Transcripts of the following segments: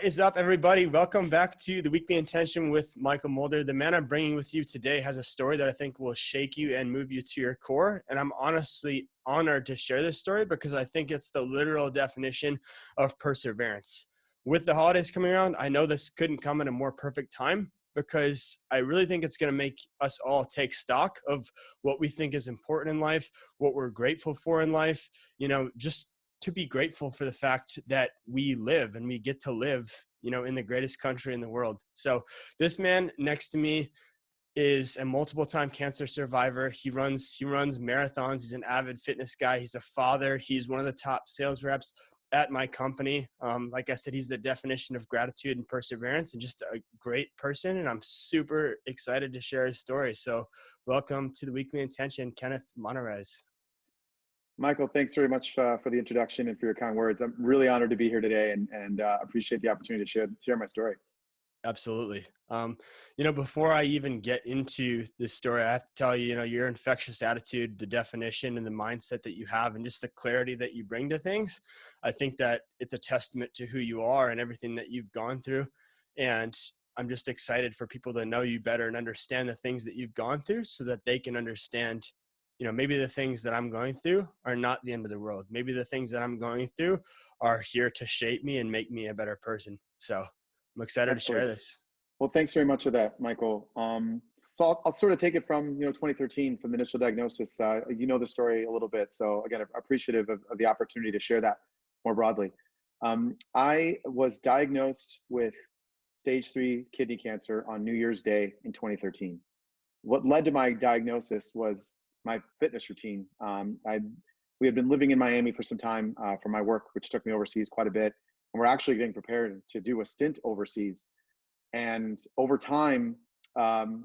is up, everybody? Welcome back to the Weekly Intention with Michael Mulder. The man I'm bringing with you today has a story that I think will shake you and move you to your core. And I'm honestly honored to share this story because I think it's the literal definition of perseverance. With the holidays coming around, I know this couldn't come at a more perfect time because I really think it's going to make us all take stock of what we think is important in life, what we're grateful for in life, just to be grateful for the fact that we live and we get to live, in the greatest country in the world. So this man next to me is a multiple time cancer survivor. He runs marathons. He's an avid fitness guy. He's a father. He's one of the top sales reps at my company. Like I said, he's the definition of gratitude and perseverance and just a great person. And I'm super excited to share his story. So welcome to the Weekly Intention, Kenneth Monarrez. Michael, thanks very much for the introduction and for your kind words. I'm really honored to be here today and appreciate the opportunity to share my story. Absolutely. Before I even get into this story, I have to tell you, your infectious attitude, the definition and the mindset that you have and just the clarity that you bring to things. I think that it's a testament to who you are and everything that you've gone through. And I'm just excited for people to know you better and understand the things that you've gone through so that they can understand, maybe the things that I'm going through are not the end of the world. Maybe the things that I'm going through are here to shape me and make me a better person. So I'm excited to share this. Well, thanks very much for that, Michael. So I'll sort of take it from 2013, from the initial diagnosis. The story a little bit. So again, I'm appreciative of the opportunity to share that more broadly. I was diagnosed with stage 3 kidney cancer on New Year's Day in 2013. What led to my diagnosis was my fitness routine. We had been living in Miami for some time for my work, which took me overseas quite a bit. And we're actually getting prepared to do a stint overseas. And over time,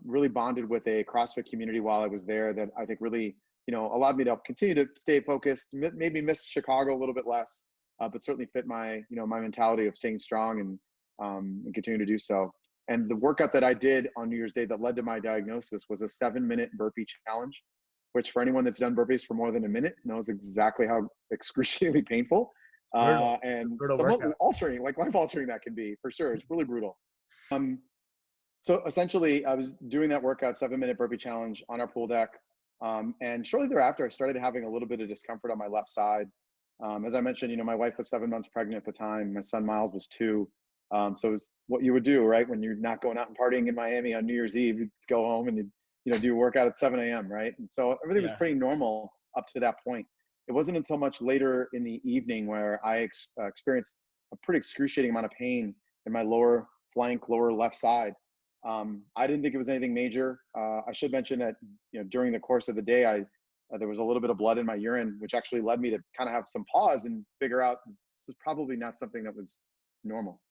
really bonded with a CrossFit community while I was there that I think really, allowed me to continue to stay focused, maybe miss Chicago a little bit less, but certainly fit my mentality of staying strong and continue to do so. And the workout that I did on New Year's Day that led to my diagnosis was a 7-minute burpee challenge, which for anyone that's done burpees for more than a minute knows exactly how excruciatingly painful and somewhat altering, like life altering that can be, for sure. It's really brutal. So essentially I was doing that workout, 7-minute burpee challenge on our pool deck. And shortly thereafter, I started having a little bit of discomfort on my left side. As I mentioned, my wife was 7 months pregnant at the time. My son Miles was 2. So it was what you would do, right? When you're not going out and partying in Miami on New Year's Eve, you'd go home and you'd do a workout at 7 a.m., right? And so everything was pretty normal up to that point. It wasn't until much later in the evening where I experienced a pretty excruciating amount of pain in my lower flank, lower left side. I didn't think it was anything major. I should mention that during the course of the day, there was a little bit of blood in my urine, which actually led me to kind of have some pause and figure out this was probably not something that was normal.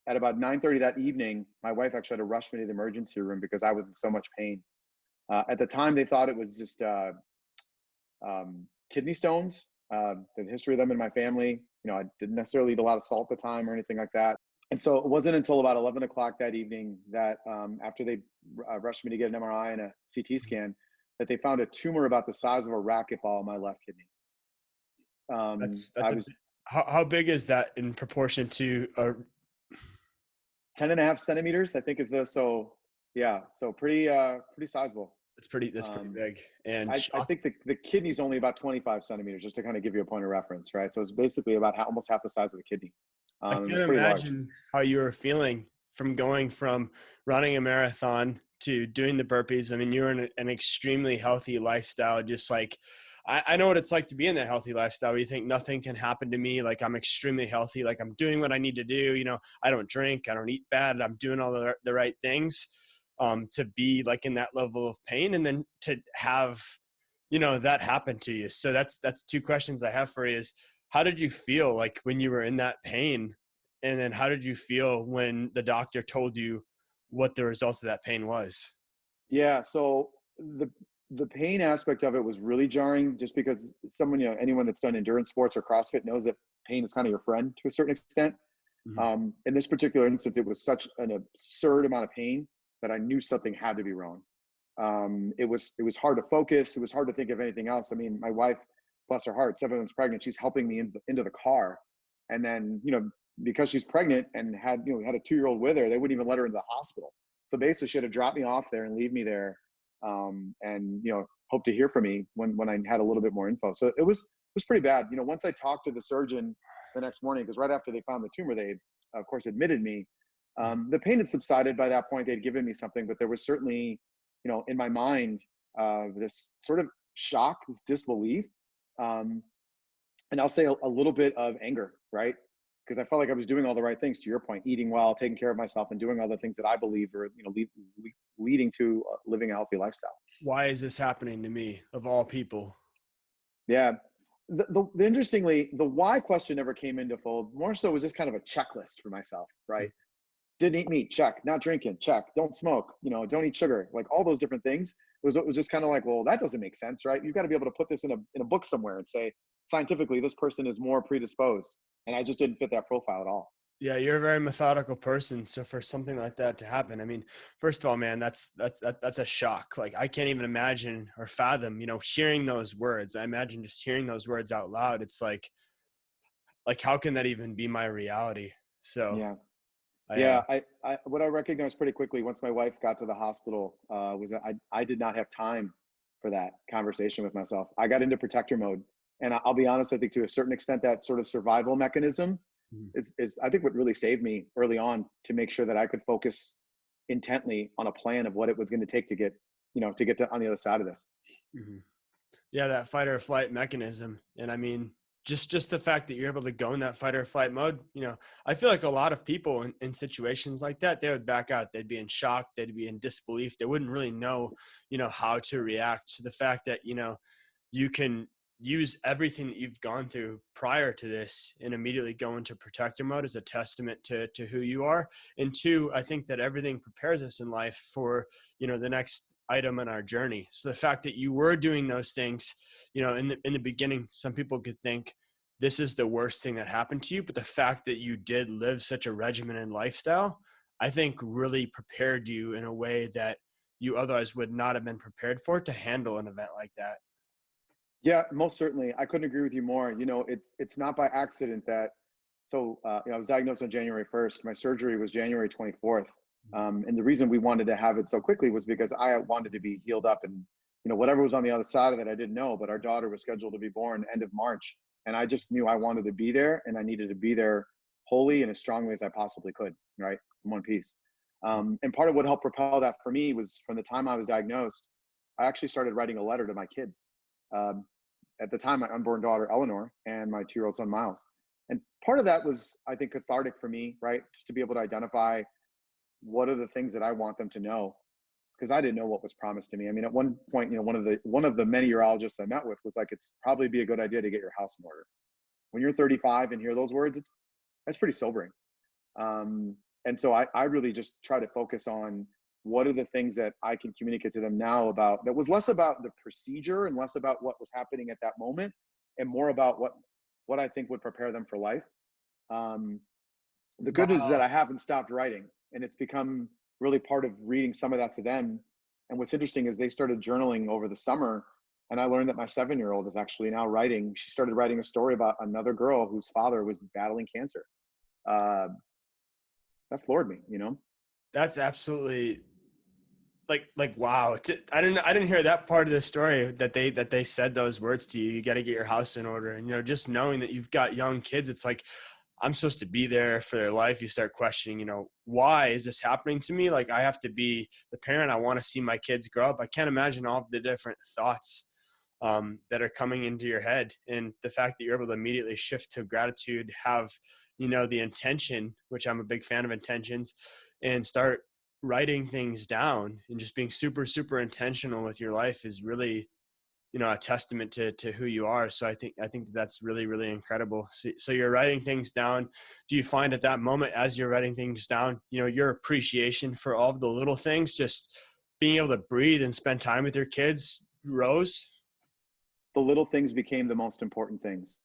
At about 9:30 that evening, my wife actually had to rush me to the emergency room because I was in so much pain. At the time, they thought it was just kidney stones. The history of them in my family, I didn't necessarily eat a lot of salt at the time or anything like that. And so it wasn't until about 11 o'clock that evening that after they rushed me to get an MRI and a CT scan, that they found a tumor about the size of a racquetball in my left kidney. How big is that in proportion to 10.5 centimeters, I think so pretty sizable. That's pretty big. And I think the kidney's only about 25 centimeters, just to kind of give you a point of reference, right? So it's basically about almost half the size of the kidney. I can't imagine how you were feeling from going from running a marathon to doing the burpees. I mean, you're in an extremely healthy lifestyle, just like I know what it's like to be in that healthy lifestyle where you think nothing can happen to me. Like I'm extremely healthy, like I'm doing what I need to do. I don't drink, I don't eat bad. I'm doing all the right things to be like in that level of pain and then to have, that happen to you. So that's 2 questions I have for you is how did you feel like when you were in that pain? And then how did you feel when the doctor told you what the result of that pain was? Yeah. So the pain aspect of it was really jarring just because anyone that's done endurance sports or CrossFit knows that pain is kind of your friend to a certain extent. Mm-hmm. In this particular instance, it was such an absurd amount of pain that I knew something had to be wrong. It was hard to focus. It was hard to think of anything else. I mean, my wife, bless her heart, 7 months pregnant, she's helping me into the car. And then, because she's pregnant and had, had a 2-year-old with her, they wouldn't even let her into the hospital. So basically she had to drop me off there and leave me there. And, hope to hear from me when I had a little bit more info. So it was pretty bad. Once I talked to the surgeon the next morning, because right after they found the tumor, they of course admitted me. The pain had subsided by that point. They'd given me something, but there was certainly, in my mind, this sort of shock, this disbelief. And I'll say a little bit of anger, right? Because I felt like I was doing all the right things, to your point, eating well, taking care of myself, and doing all the things that I believe are, leading to living a healthy lifestyle. Why is this happening to me, of all people? Yeah. The interestingly, the why question never came into fold. More so was just kind of a checklist for myself, right? Didn't eat meat, check. Not drinking, check. Don't smoke, don't eat sugar, like all those different things. It was just kind of like, well, that doesn't make sense, right? You've got to be able to put this in a book somewhere and say, scientifically, this person is more predisposed. And I just didn't fit that profile at all. Yeah, you're a very methodical person. So for something like that to happen, I mean, first of all, man, that's a shock. Like I can't even imagine or fathom, hearing those words. I imagine just hearing those words out loud. It's like how can that even be my reality? So Yeah. I, Yeah. What I recognized pretty quickly once my wife got to the hospital was that I did not have time for that conversation with myself. I got into protector mode. And I'll be honest, I think to a certain extent, that sort of survival mechanism is I think what really saved me early on, to make sure that I could focus intently on a plan of what it was going to take to get, on the other side of this. Mhm. Yeah, that fight or flight mechanism. And I mean, just the fact that you're able to go in that fight or flight mode, I feel like a lot of people in situations like that, they would back out. They'd be in shock. They'd be in disbelief. They wouldn't really know, how to react to the fact that, you can use everything that you've gone through prior to this and immediately go into protector mode is a testament to who you are. And two, I think that everything prepares us in life for, the next item in our journey. So the fact that you were doing those things, in the beginning, some people could think this is the worst thing that happened to you. But the fact that you did live such a regimented lifestyle, I think really prepared you in a way that you otherwise would not have been prepared for to handle an event like that. Yeah, most certainly. I couldn't agree with you more. It's not by accident that. So, I was diagnosed on January 1st. My surgery was January 24th. And the reason we wanted to have it so quickly was because I wanted to be healed up, and, whatever was on the other side of that, I didn't know, but our daughter was scheduled to be born end of March. And I just knew I wanted to be there, and I needed to be there wholly and as strongly as I possibly could, right? In one piece. And part of what helped propel that for me was, from the time I was diagnosed, I actually started writing a letter to my kids. Um, at the time, my unborn daughter, Eleanor, and my 2-year-old son, Miles. And part of that was, I think, cathartic for me, right? Just to be able to identify what are the things that I want them to know, because I didn't know what was promised to me. I mean, at one point, one of the many urologists I met with was like, it's probably be a good idea to get your house in order. When you're 35 and hear those words, that's pretty sobering. And so I really just try to focus on what are the things that I can communicate to them now about, that was less about the procedure and less about what was happening at that moment, and more about what I think would prepare them for life. The good news is that Wow. I haven't stopped writing, and it's become really part of reading some of that to them. And what's interesting is they started journaling over the summer, and I learned that my 7-year-old is actually now writing. She started writing a story about another girl whose father was battling cancer. Uh, that floored me. That's absolutely wow. I didn't hear that part of the story that they said those words to you. You got to get your house in order. And just knowing that you've got young kids, it's like, I'm supposed to be there for their life. You start questioning, why is this happening to me? Like, I have to be the parent. I want to see my kids grow up. I can't imagine all of the different thoughts that are coming into your head. And the fact that you're able to immediately shift to gratitude, have, the intention, which I'm a big fan of intentions, and start writing things down and just being super, super intentional with your life is really, a testament to who you are. So I think that's really, really incredible. So you're writing things down. Do you find at that moment, as you're writing things down, your appreciation for all of the little things, just being able to breathe and spend time with your kids rose? The little things became the most important things.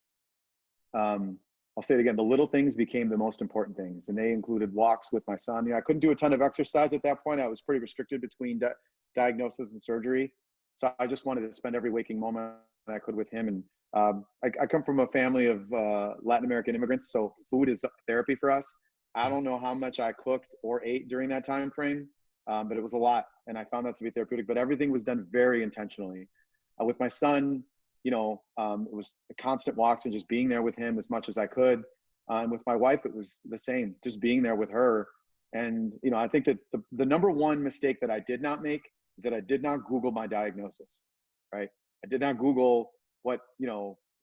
Um, I'll say it again. The little things became the most important things, and they included walks with my son. I couldn't do a ton of exercise at that point. I was pretty restricted between diagnosis and surgery. So I just wanted to spend every waking moment I could with him. And I come from a family of Latin American immigrants, so food is therapy for us. I don't know how much I cooked or ate during that time frame, but it was a lot, and I found that to be therapeutic. But everything was done very intentionally. With my son, it was constant walks and just being there with him as much as I could. And with my wife, it was the same, just being there with her. And I think that the number one mistake that I did not make is that I did not Google my diagnosis, right? I did not Google what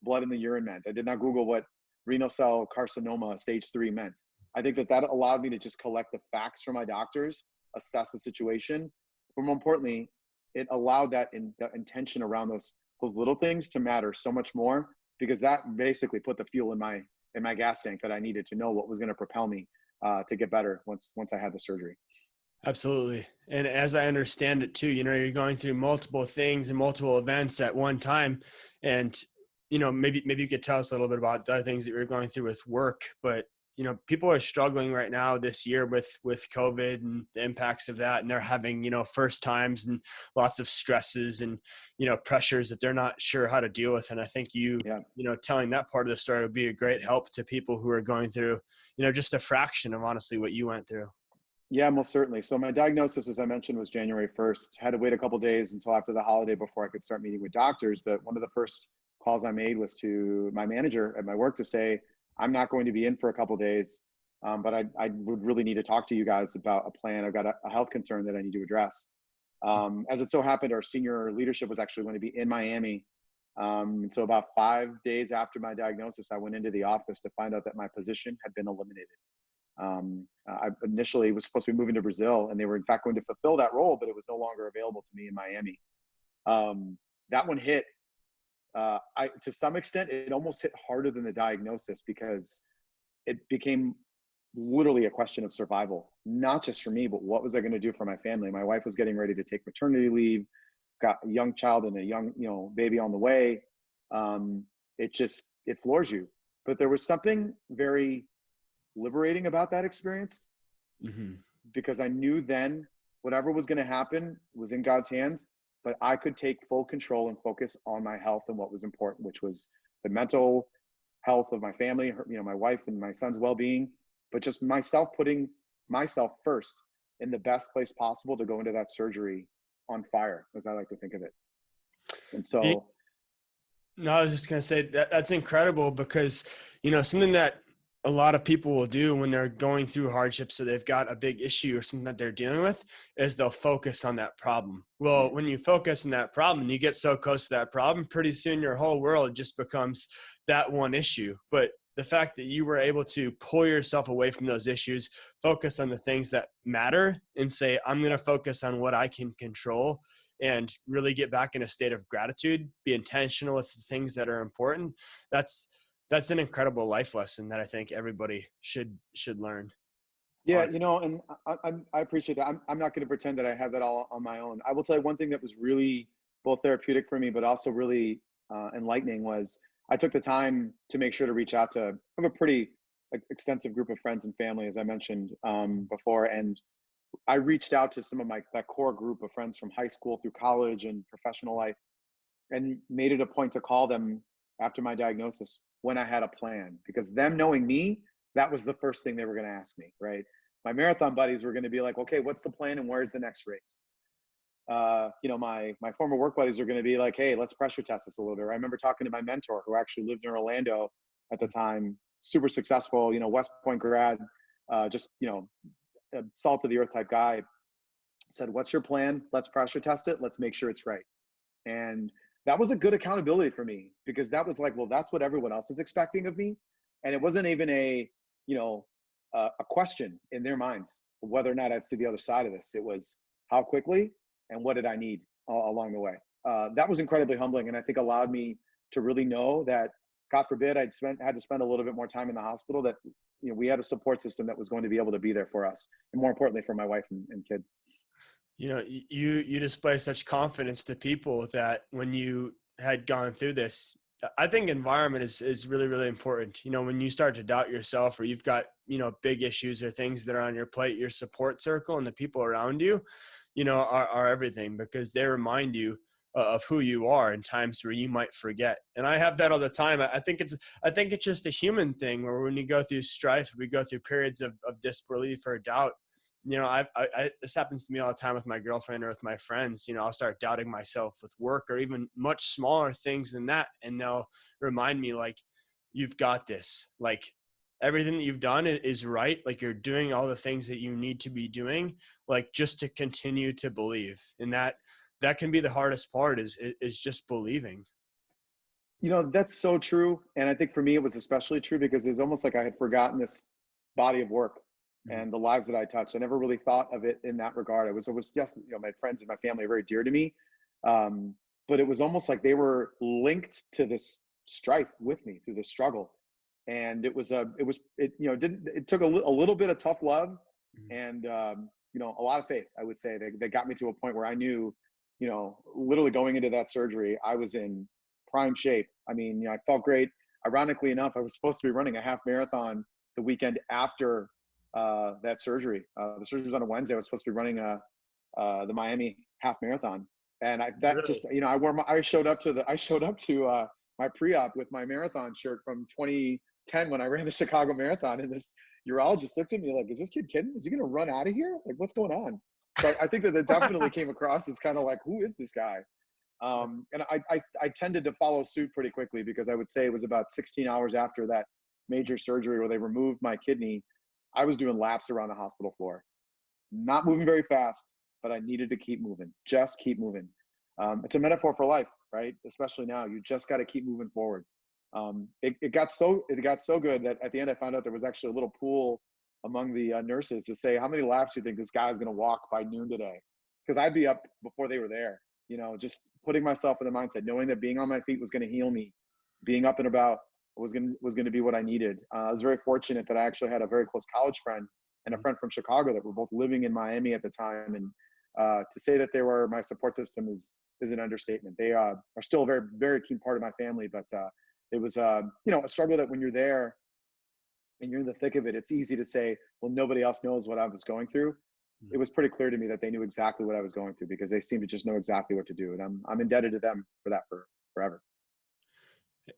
blood in the urine meant. I did not Google what renal cell carcinoma stage 3 meant. I think that allowed me to just collect the facts from my doctors, assess the situation, but more importantly, it allowed the intention around those little things to matter so much more, because that basically put the fuel in my gas tank that I needed to know what was going to propel me to get better once I had the surgery. Absolutely. And as I understand it too, you're going through multiple things and multiple events at one time. And, maybe you could tell us a little bit about the other things that you're going through with work, but people are struggling right now this year with COVID and the impacts of that. And they're having, first times and lots of stresses and, pressures that they're not sure how to deal with. And I think Yeah. telling that part of the story would be a great help to people who are going through, just a fraction of honestly what you went through. Yeah, most certainly. So my diagnosis, as I mentioned, was January 1st. Had to wait a couple days until after the holiday before I could start meeting with doctors. But one of the first calls I made was to my manager at my work to say, I'm not going to be in for a couple days, but I would really need to talk to you guys about a plan. I've got a health concern that I need to address. As it so happened, our senior leadership was actually going to be in Miami. So about 5 days after my diagnosis, I went into the office to find out that my position had been eliminated. I initially was supposed to be moving to Brazil, and they were in fact going to fulfill that role, but it was no longer available to me in Miami. That one hit. To some extent, it almost hit harder than the diagnosis, because it became literally a question of survival, not just for me, but what was I going to do for my family? My wife was getting ready to take maternity leave, got a young child and a young, baby on the way. It floors you. But there was something very liberating about that experience, Mm-hmm. because I knew then whatever was going to happen was in God's hands, but I could take full control and focus on my health and what was important, which was the mental health of my family, my wife and my son's well-being, but just putting myself first in the best place possible to go into that surgery on fire, as I like to think of it. And so, No, I was just going to say that's incredible, because, something that a lot of people will do when they're going through hardship, so they've got a big issue or something that they're dealing with, is they'll focus on that problem. Well, when you focus on that problem and you get so close to that problem, pretty soon your whole world just becomes that one issue. But the fact that you were able to pull yourself away from those issues, focus on the things that matter, and say, I'm going to focus on what I can control, and really get back in a state of gratitude, be intentional with the things that are important. That's an incredible life lesson that I think everybody should learn. yeah, Honestly. and I appreciate that. I'm not going to pretend that I have that all on my own. I will tell you one thing that was really both therapeutic for me, but also really enlightening, was I took the time to make sure to reach out to, I have a pretty extensive group of friends and family, as I mentioned before. And I reached out to some of that core group of friends from high school through college and professional life, and made it a point to call them after my diagnosis when I had a plan, because them knowing me, that was the first thing they were going to ask me, right? My marathon buddies were going to be like, okay, what's the plan and where's the next race? My former work buddies are going to be like, hey, let's pressure test this a little bit. I remember talking to my mentor, who actually lived in Orlando at the time, super successful, West Point grad, just, a salt of the earth type guy, said, what's your plan? Let's pressure test it. Let's make sure it's right. And that was a good accountability for me, because that was like, well, that's what everyone else is expecting of me. And it wasn't even a question in their minds whether or not I'd see the other side of this. It was how quickly and what did I need along the way. That was incredibly humbling, and I think allowed me to really know that, God forbid, had to spend a little bit more time in the hospital, that we had a support system that was going to be able to be there for us, and more importantly for my wife and kids. You display such confidence to people that when you had gone through this, I think environment is really, really important. When you start to doubt yourself, or you've got, big issues or things that are on your plate, your support circle and the people around you, are everything, because they remind you of who you are in times where you might forget. And I have that all the time. I think it's just a human thing where when you go through strife, we go through periods of disbelief or doubt. You know, this happens to me all the time with my girlfriend or with my friends. You know, I'll start doubting myself with work or even much smaller things than that. And they'll remind me, like, you've got this. Like, everything that you've done is right. Like, you're doing all the things that you need to be doing, like, just to continue to believe. And that can be the hardest part, is just believing. You know, that's so true. And I think for me, it was especially true because it was almost like I had forgotten this body of work Mhm. and the lives that I touched. I never really thought of it in that regard. It was just, you know, my friends and my family are very dear to me. Um, but it was almost like they were linked to this strife with me through the struggle. And you know, it took a little bit of tough love Mhm. and, you know, a lot of faith, I would say. They got me to a point where I knew, you know, literally going into that surgery, I was in prime shape. I mean, you know, I felt great. Ironically enough, I was supposed to be running a half marathon the weekend after that surgery. The surgery was on a Wednesday. I was supposed to be running the Miami half marathon, and that just, Really? you know, I showed up to my pre-op with my marathon shirt from 2010 when I ran the Chicago Marathon, and this urologist looked at me like, "Is this kid kidding? Is he going to run out of here? Like, what's going on?" So I think that it definitely came across as kind of like, "Who is this guy?" That's And I tended to follow suit pretty quickly because I would say it was about 16 hours after that major surgery where they removed my kidney. I was doing laps around the hospital floor, not moving very fast, but I needed to keep moving, just keep moving. It's a metaphor for life, right? Especially now, you just got to keep moving forward. It got so good that at the end I found out there was actually a little pool among the nurses to say, how many laps do you think this guy's going to walk by noon today? Because I'd be up before they were there. You know, just putting myself in the mindset, knowing that being on my feet was going to heal me, being up and about was going to be what I needed. I was very fortunate that I actually had a very close college friend and a friend from Chicago that were both living in Miami at the time. And to say that they were my support system is an understatement. They are still a very, very key part of my family, but it was, you know, a struggle that when you're there and you're in the thick of it, it's easy to say, well, nobody else knows what I was going through. It was pretty clear to me that they knew exactly what I was going through because they seemed to just know exactly what to do. And I'm indebted to them for that for forever.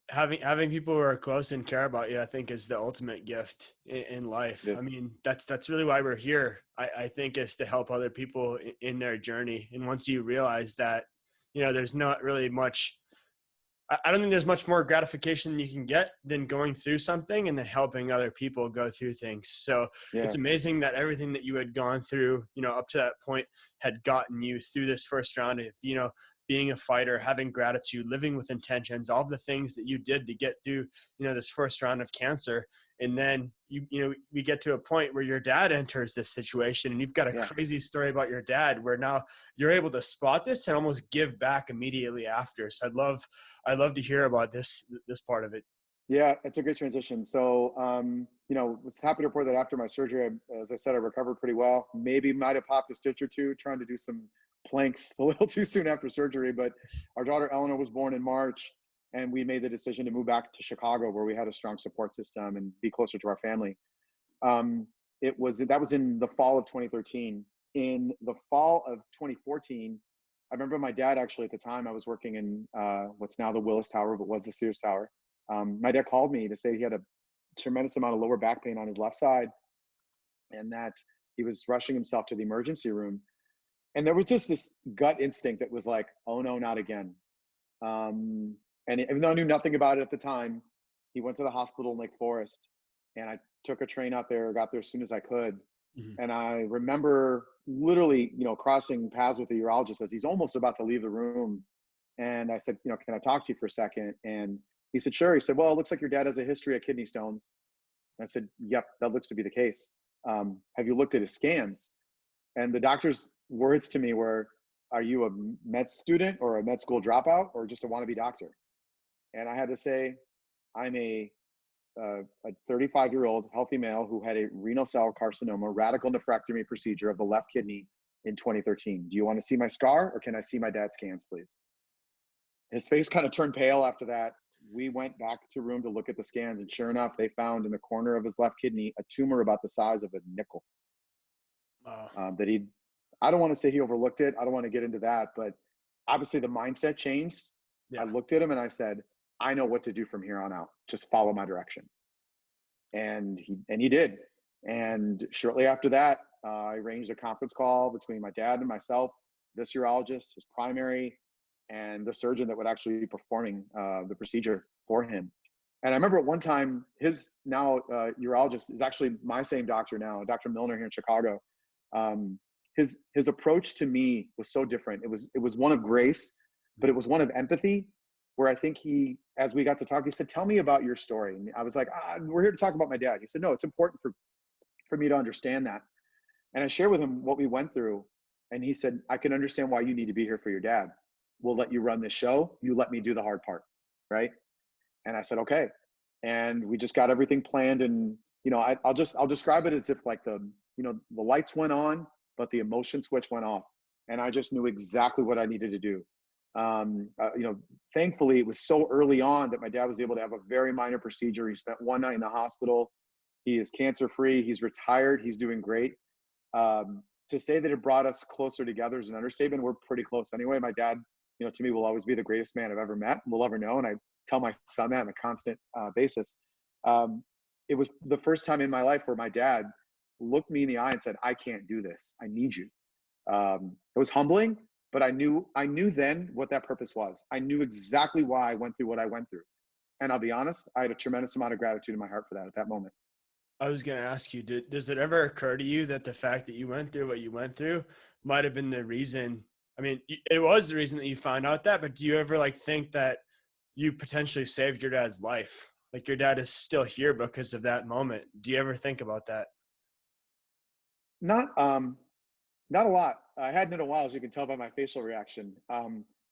having people who are close and care about you, I think, is the ultimate gift in It life. I is. mean, that's really why we're here. I think, is to help other people in their journey. And once you realize that, you know, there's not really much. I don't think there's much more gratification you can get than going through something and then helping other people go through things. So it's Yeah. amazing that everything that you had gone through, you know, up to that point had gotten you through this first round of, you know, being a fighter, having gratitude, living with intentions, all the things that you did to get through, you know, this first round of cancer. And then you know, we get to a point where your dad enters this situation, and you've got a Yeah. crazy story about your dad where now you're able to spot this and almost give back immediately after. So I'd love to hear about this part of it. Yeah, it's a good transition. So, you know, was happy to report that after my surgery, as I said, I recovered pretty well. Maybe might have popped a stitch or two trying to do some planks a little too soon after surgery. But our daughter Eleanor was born in March, and we made the decision to move back to Chicago, where we had a strong support system and be closer to our family. Um, that was in the fall of 2013. In the fall of 2014, I remember my dad actually at the time I was working in what's now the Willis Tower, but was the Sears Tower. My dad called me to say he had a tremendous amount of lower back pain on his left side, and that he was rushing himself to the emergency room. And there was just this gut instinct that was like, "Oh no, not again." And even though I knew nothing about it at the time, he went to the hospital in Lake Forest, and I took a train out there, got there as soon as I could. Mhm. And I remember literally, you know, crossing paths with the urologist as he's almost about to leave the room. And I said, you know, can I talk to you for a second? And he said, sure. He said, well, it looks like your dad has a history of kidney stones. And I said, yep, that looks to be the case. Have you looked at his scans? And the doctor's words to me were, are you a med student or a med school dropout or just a wannabe doctor? And I had to say, I'm a 35-year-old healthy male who had a renal cell carcinoma radical nephrectomy procedure of the left kidney in 2013. Do you want to see my scar or can I see my dad's scans, please? His face kind of turned pale after that. We went back to room to look at the scans, and sure enough, they found in the corner of his left kidney a tumor about the size of a nickel. Wow. That he, I don't want to say he overlooked it. I don't want to get into that, but obviously the mindset changed. I Yeah. looked at him and I said, I know what to do from here on out. Just follow my direction. And he did. And shortly after that, I arranged a conference call between my dad and myself, this urologist, his primary, and the surgeon that would actually be performing the procedure for him. And I remember at one time, his now urologist is actually my same doctor now, Dr. Milner here in Chicago. Um, his approach to me was so different. It was one of grace, but it was one of empathy. Where I think as we got to talk, he said, "Tell me about your story." And I was like, "We're here to talk about my dad." He said, "No, it's important for me to understand that." And I shared with him what we went through, and he said, "I can understand why you need to be here for your dad. We'll let you run this show. You let me do the hard part, right?" And I said, "Okay." And we just got everything planned. And I'll describe it as if like the lights went on, but the emotion switch went off, and I just knew exactly what I needed to do. Thankfully, it was so early on that my dad was able to have a very minor procedure. He spent one night in the hospital. He is cancer free. He's retired. He's doing great. To say that it brought us closer together is an understatement. We're pretty close anyway. My dad, to me, will always be the greatest man I've ever met, will ever know. And I tell my son that on a constant basis. It was the first time in my life where my dad looked me in the eye and said, "I can't do this. I need you." It was humbling, but I knew then what that purpose was. I knew exactly why I went through what I went through. And I'll be honest, I had a tremendous amount of gratitude in my heart for that at that moment. I was going to ask you, does it ever occur to you that the fact that you went through what you went through might have been the reason? I mean, it was the reason that you found out that, but do you ever like think that you potentially saved your dad's life? Like your dad is still here because of that moment. Do you ever think about that? Not a lot. I hadn't in a while, as you can tell by my facial reaction.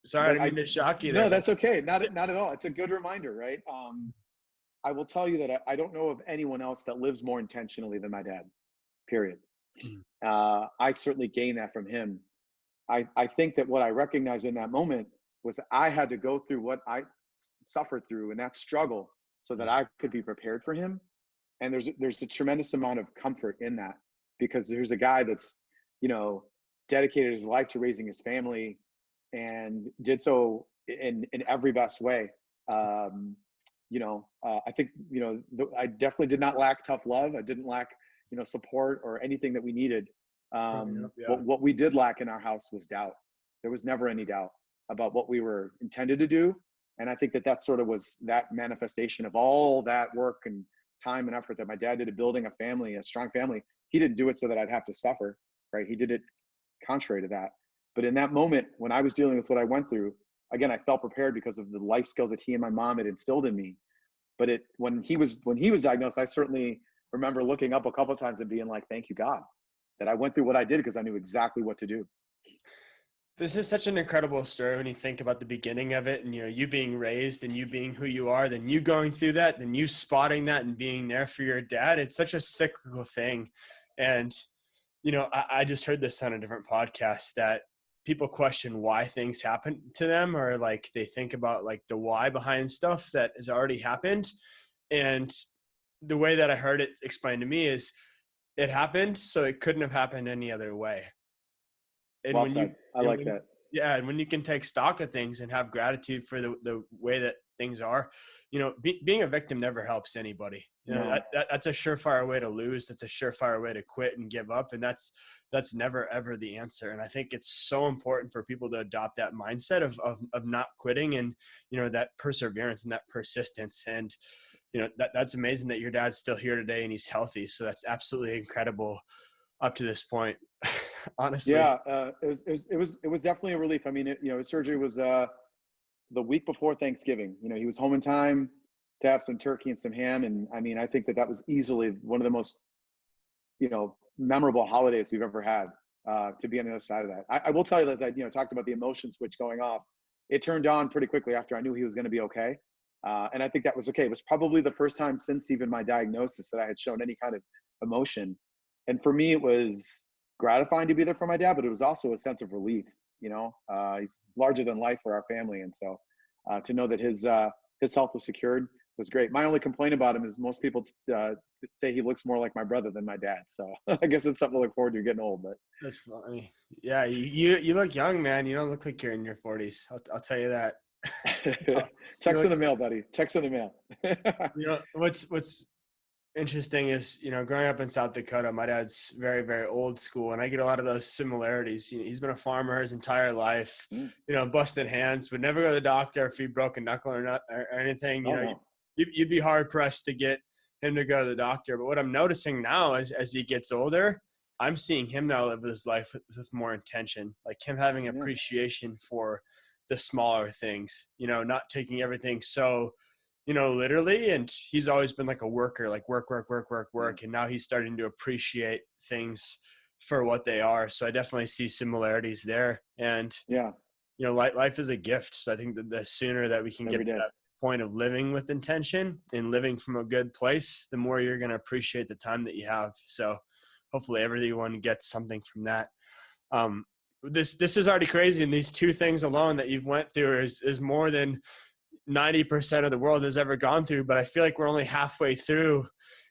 Sorry, I But didn't mean to shock you there, no, but that's okay. Not at all. It's a good reminder, right? I will tell you that I don't know of anyone else that lives more intentionally than my dad. Period. Mhm. I certainly gained that from him. I think that what I recognized in that moment was I had to go through what I suffered through and that struggle so that I could be prepared for him. And there's a tremendous amount of comfort in that, because there's a guy that's, you know, dedicated his life to raising his family and did so in every best way. I think, I definitely did not lack tough love. I didn't lack, support or anything that we needed. Growing up, yeah. What we did lack in our house was doubt. There was never any doubt about what we were intended to do. And I think that sort of was that manifestation of all that work and time and effort that my dad did at building a family, a strong family. He didn't do it so that I'd have to suffer, right? He did it contrary to that. But in that moment, when I was dealing with what I went through, again, I felt prepared because of the life skills that he and my mom had instilled in me. But when he was diagnosed, I certainly remember looking up a couple of times and being like, "Thank you, God, that I went through what I did, because I knew exactly what to do." This is such an incredible story when you think about the beginning of it, and you being raised and you being who you are, then you going through that, then you spotting that and being there for your dad. It's such a cyclical thing. And I just heard this on a different podcast that people question why things happen to them, or like they think about like the why behind stuff that has already happened. And the way that I heard it explained to me is it happened so it couldn't have happened any other way. And Well when you said. I and like when that. yeah, and when you can take stock of things and have gratitude for the way that things are, being a victim never helps anybody. No. That's a surefire way to lose. That's a surefire way to quit and give up. And that's never ever the answer. And I think it's so important for people to adopt that mindset of not quitting, and that perseverance and that persistence. And that's amazing that your dad's still here today and he's healthy. So that's absolutely incredible up to this point. Honestly. Yeah, it was definitely a relief. I mean, his surgery was the week before Thanksgiving. He was home in time to have some turkey and some ham, and I mean, I think that was easily one of the most memorable holidays we've ever had. To be on the other side of that, I will tell you that I talked about the emotion switch going off. It turned on pretty quickly after I knew he was going to be okay, and I think that was okay. It was probably the first time since even my diagnosis that I had shown any kind of emotion, and for me, it was gratifying to be there for my dad, but it was also a sense of relief. He's larger than life for our family, and so to know that his health was secured. was great. My only complaint about him is most people say he looks more like my brother than my dad. So I guess it's something to look forward to getting old. But That's funny. Yeah, you look young, man. You don't look like you're in your 40s. I'll tell you that. You checks in look, the mail, buddy. Checks in the mail. what's interesting is, growing up in South Dakota, my dad's very, very old school, and I get a lot of those similarities. He's been a farmer his entire life, Mm. Busted hands, would never go to the doctor if he broke a knuckle or anything. Oh no. You'd be hard pressed to get him to go to the doctor. But what I'm noticing now is as he gets older, I'm seeing him now live his life with more intention, like him having Yeah. appreciation for the smaller things, not taking everything so literally. And he's always been like a worker, like work. And now he's starting to appreciate things for what they are. So I definitely see similarities there. And, Yeah. life is a gift. So I think that the sooner that we can get Every to day. that point of living with intention and living from a good place, the more you're going to appreciate the time that you have. So hopefully everyone gets something from that. This is already crazy. And these two things alone that you've went through is more than 90% of the world has ever gone through, but I feel like we're only halfway through,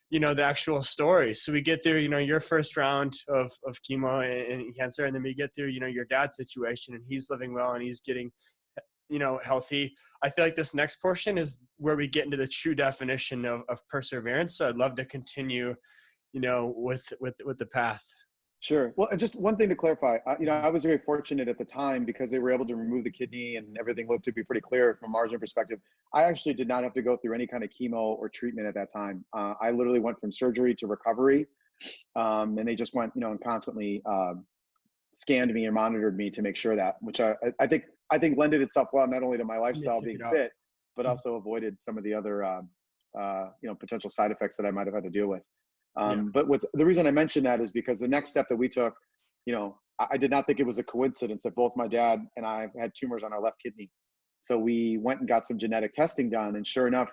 the actual story. So we get through, your first round of chemo and cancer, and then we get through, your dad's situation, and he's living well and he's getting, healthy. I feel like this next portion is where we get into the true definition of perseverance. So I'd love to continue, with the path. Sure. Well, and just one thing to clarify, I was very fortunate at the time because they were able to remove the kidney and everything looked to be pretty clear from a margin perspective. I actually did not have to go through any kind of chemo or treatment at that time. I literally went from surgery to recovery, and they just went, and constantly scanned me and monitored me to make sure that, which I think lended itself well not only to my lifestyle being fit, but also avoided some of the other potential side effects that I might have had to deal with. But the reason I mentioned that is because the next step that we took, I did not think it was a coincidence that both my dad and I had tumors on our left kidney. So we went and got some genetic testing done. And sure enough,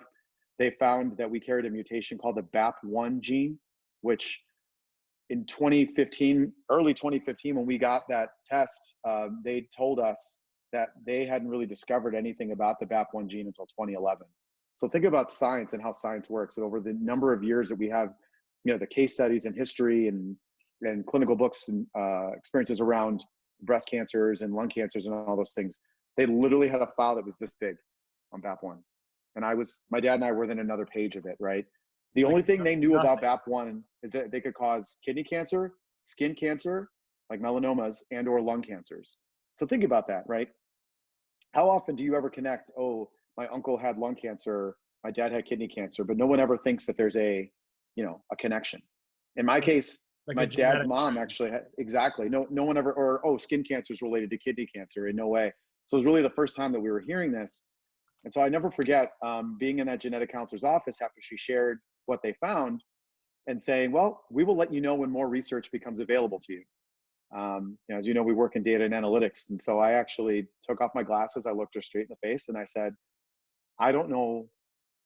they found that we carried a mutation called the BAP1 gene, which in 2015, early 2015, when we got that test, they told us that they hadn't really discovered anything about the BAP1 gene until 2011. So think about science and how science works. And over the number of years that we have, the case studies and history and clinical books and experiences around breast cancers and lung cancers and all those things, they literally had a file that was this big on BAP1. And my dad and I were within another page of it, right? The only thing they knew about BAP1 is that they could cause kidney cancer, skin cancer, like melanomas, and or lung cancers. So think about that, right? How often do you ever connect, oh, my uncle had lung cancer, my dad had kidney cancer, but no one ever thinks that there's a connection. In my case, like my dad's mom actually had, exactly. No one ever, or, oh, skin cancer is related to kidney cancer, in no way. So it was really the first time that we were hearing this. And so I never forget being in that genetic counselor's office after she shared what they found and saying, well, we will let you know when more research becomes available to you. As you know, we work in data and analytics. And so I actually took off my glasses. I looked her straight in the face and I said, I don't know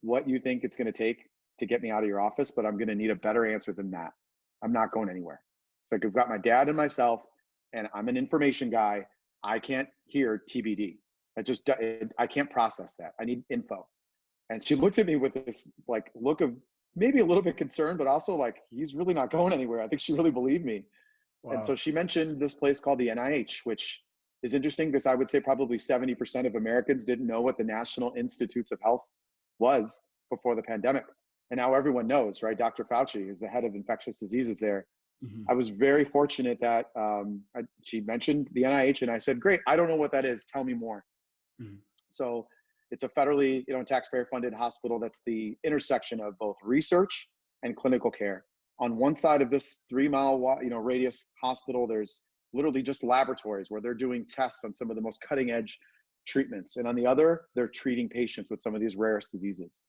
what you think it's going to take to get me out of your office, but I'm going to need a better answer than that. I'm not going anywhere. It's like, I've got my dad and myself, and I'm an information guy. I can't hear TBD. I can't process that. I need info. And she looked at me with this like look of maybe a little bit concerned, but also like, he's really not going anywhere. I think she really believed me. Wow. And so she mentioned this place called the NIH, which is interesting because I would say probably 70% of Americans didn't know what the National Institutes of Health was before the pandemic. And now everyone knows, right? Dr. Fauci is the head of infectious diseases there. Mm-hmm. I was very fortunate that she mentioned the NIH, and I said, great, I don't know what that is. Tell me more. Mm-hmm. So it's a federally, taxpayer-funded hospital that's the intersection of both research and clinical care. On one side of this 3-mile, radius hospital, there's literally just laboratories where they're doing tests on some of the most cutting-edge treatments. And on the other, they're treating patients with some of these rarest diseases.